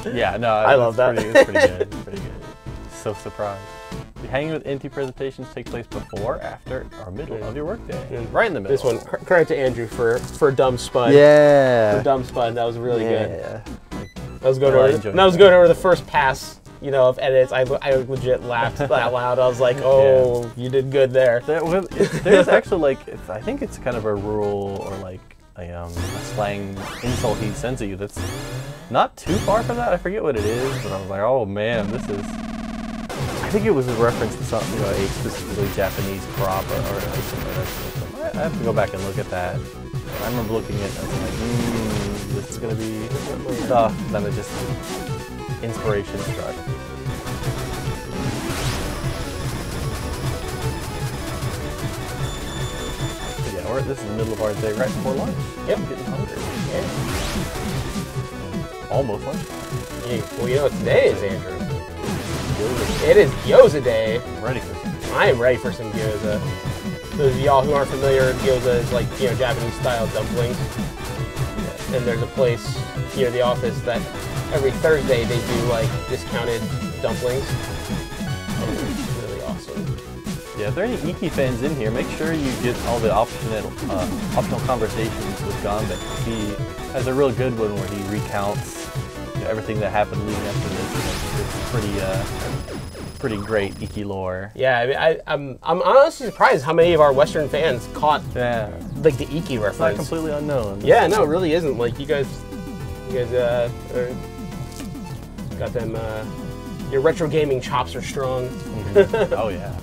Speaker 2: Yeah, no,
Speaker 1: I love that.
Speaker 2: It's pretty good. Pretty good. So surprised. The Hanging with Inti presentations take place before, after, or middle of your workday. Right in the middle.
Speaker 1: This one, credit to Andrew for Dumb Spud.
Speaker 2: Yeah.
Speaker 1: For Dumb Spud, that was really good.
Speaker 2: Yeah.
Speaker 1: I was going over the first pass, you know, of edits. I legit laughed out loud. I was like, oh, you did good there.
Speaker 2: There's actually like, I think it's kind of a rule or like a slang insult he sends at you that's not too far from that. I forget what it is, but I was like, oh man, this is. I think it was a reference to something, you know, a specifically Japanese crop or something like that. I have to go back and look at that. And I remember looking at it and I was like, this is going to be stuff. Then it just, inspiration struck. So yeah, this is the middle of our day, right before lunch.
Speaker 1: Yep.
Speaker 2: I'm getting hungry.
Speaker 1: Yeah.
Speaker 2: Almost lunch.
Speaker 1: Yeah. Well, you know what today is, Andrew? It is gyoza day.
Speaker 2: I'm ready for some.
Speaker 1: I am ready for some gyoza. Those of y'all who aren't familiar, gyoza is like, you know, Japanese style dumplings. And there's a place here at the office that every Thursday they do like discounted dumplings. It's really awesome.
Speaker 2: Yeah, if there are any Iki fans in here, make sure you get all the optional conversations with Ganbei. He has a real good one where he recounts, you know, everything that happened leading up to this. It's pretty great Iki lore.
Speaker 1: Yeah, I mean, I'm honestly surprised how many of our Western fans caught like the Iki reference.
Speaker 2: It's not completely unknown.
Speaker 1: Yeah, no, it really isn't. Like you guys got them. Your retro gaming chops are strong.
Speaker 2: Mm-hmm. Oh yeah.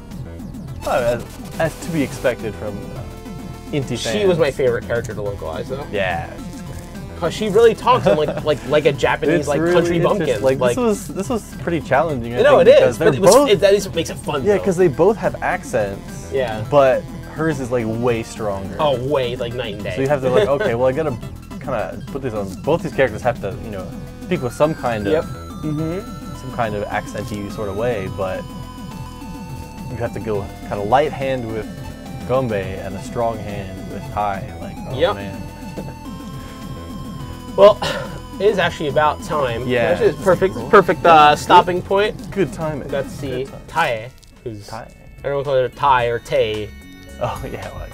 Speaker 2: Well, as to be expected from Inti fans.
Speaker 1: She was my favorite character to localize, though.
Speaker 2: Yeah.
Speaker 1: Cause she really talks in like a Japanese country bumpkin.
Speaker 2: Like this was pretty challenging.
Speaker 1: No, it is. But that is what makes it fun.
Speaker 2: Yeah, because they both have accents.
Speaker 1: Yeah.
Speaker 2: But hers is like way stronger.
Speaker 1: Oh, way like night and day.
Speaker 2: So you have to like, okay, well I gotta kind of put this on. Both these characters have to, you know, speak with some kind of some kind of accenty sort of way, but you have to go kind of light hand with Ganbei and a strong hand with Tai. Like, oh man.
Speaker 1: Well, it is actually about time.
Speaker 2: Yeah.
Speaker 1: Which is perfect stopping point.
Speaker 2: Good timing.
Speaker 1: Got to see Tai, who's
Speaker 2: Tai.
Speaker 1: Everyone calls her Tai or Tay.
Speaker 2: Oh yeah, well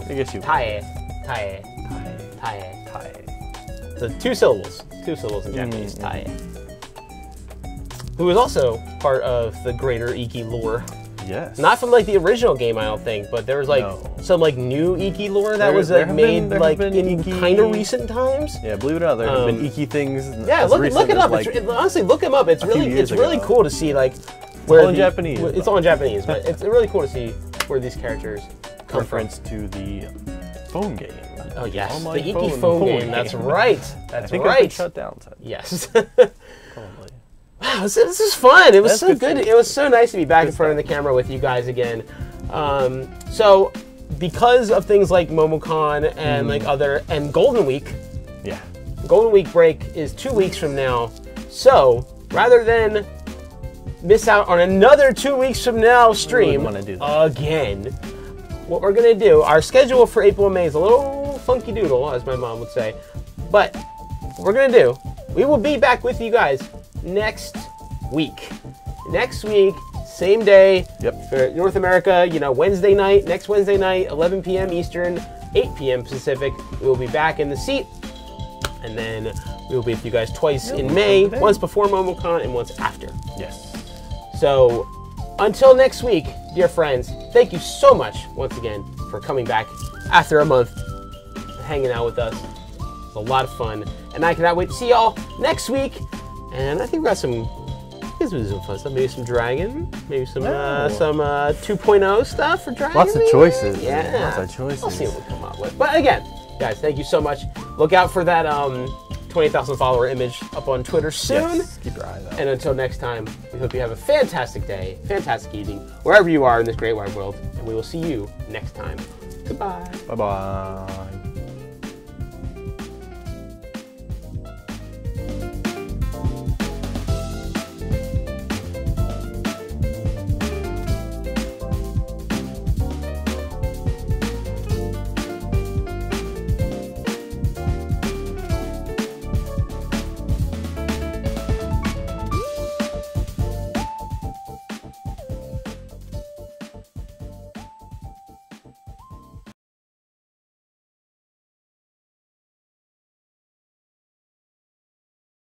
Speaker 2: I guess you.
Speaker 1: Tai. So two syllables in Japanese. Tai. Who is also part of the greater Iki lore.
Speaker 2: Yes.
Speaker 1: Not from like the original game, I don't think, but there was like some like new Iki lore that was like made like in kind of recent times.
Speaker 2: Yeah, believe it or not, there have been Iki things.
Speaker 1: Yeah, look it up.
Speaker 2: Like
Speaker 1: honestly, look them up. It's really cool to see like where
Speaker 2: all in Japanese.
Speaker 1: It's all in Japanese, but it's really cool to see where these characters come
Speaker 2: reference to the phone game.
Speaker 1: Oh yes, the Iki phone game. That's right. That's
Speaker 2: I think
Speaker 1: right.
Speaker 2: It's been shut down.
Speaker 1: Yes.
Speaker 2: Probably.
Speaker 1: Wow, this is fun. It was so good. It was so nice to be back in front of the camera with you guys again. So, because of things like MomoCon and like and Golden Week.
Speaker 2: Yeah.
Speaker 1: Golden Week break is 2 weeks from now. So, rather than miss out on another 2 weeks from now stream again, what we're gonna do, our schedule for April and May is a little funky doodle, as my mom would say. But what we're gonna do, we will be back with you guys next week. Next week, same day.
Speaker 2: Yep.
Speaker 1: For North America, you know, Wednesday night, next Wednesday night, 11 p.m. Eastern, 8 p.m. Pacific. We will be back in the seat. And then we will be with you guys twice in May, once before MomoCon and once after.
Speaker 2: Yes.
Speaker 1: So, until next week, dear friends, thank you so much once again for coming back after a month, hanging out with us. It was a lot of fun. And I cannot wait to see y'all next week. And I think we got some fun stuff. Maybe some Dragon. Maybe some 2.0 stuff for Dragon.
Speaker 2: Lots of choices.
Speaker 1: Yeah.
Speaker 2: Lots of choices.
Speaker 1: I'll see what we come up with. But again, guys, thank you so much. Look out for that 20,000 follower image up on Twitter soon.
Speaker 2: Yes. Keep your eyes out.
Speaker 1: And until next time, we hope you have a fantastic day, fantastic evening, wherever you are in this great wide world. And we will see you next time. Goodbye.
Speaker 2: Bye-bye.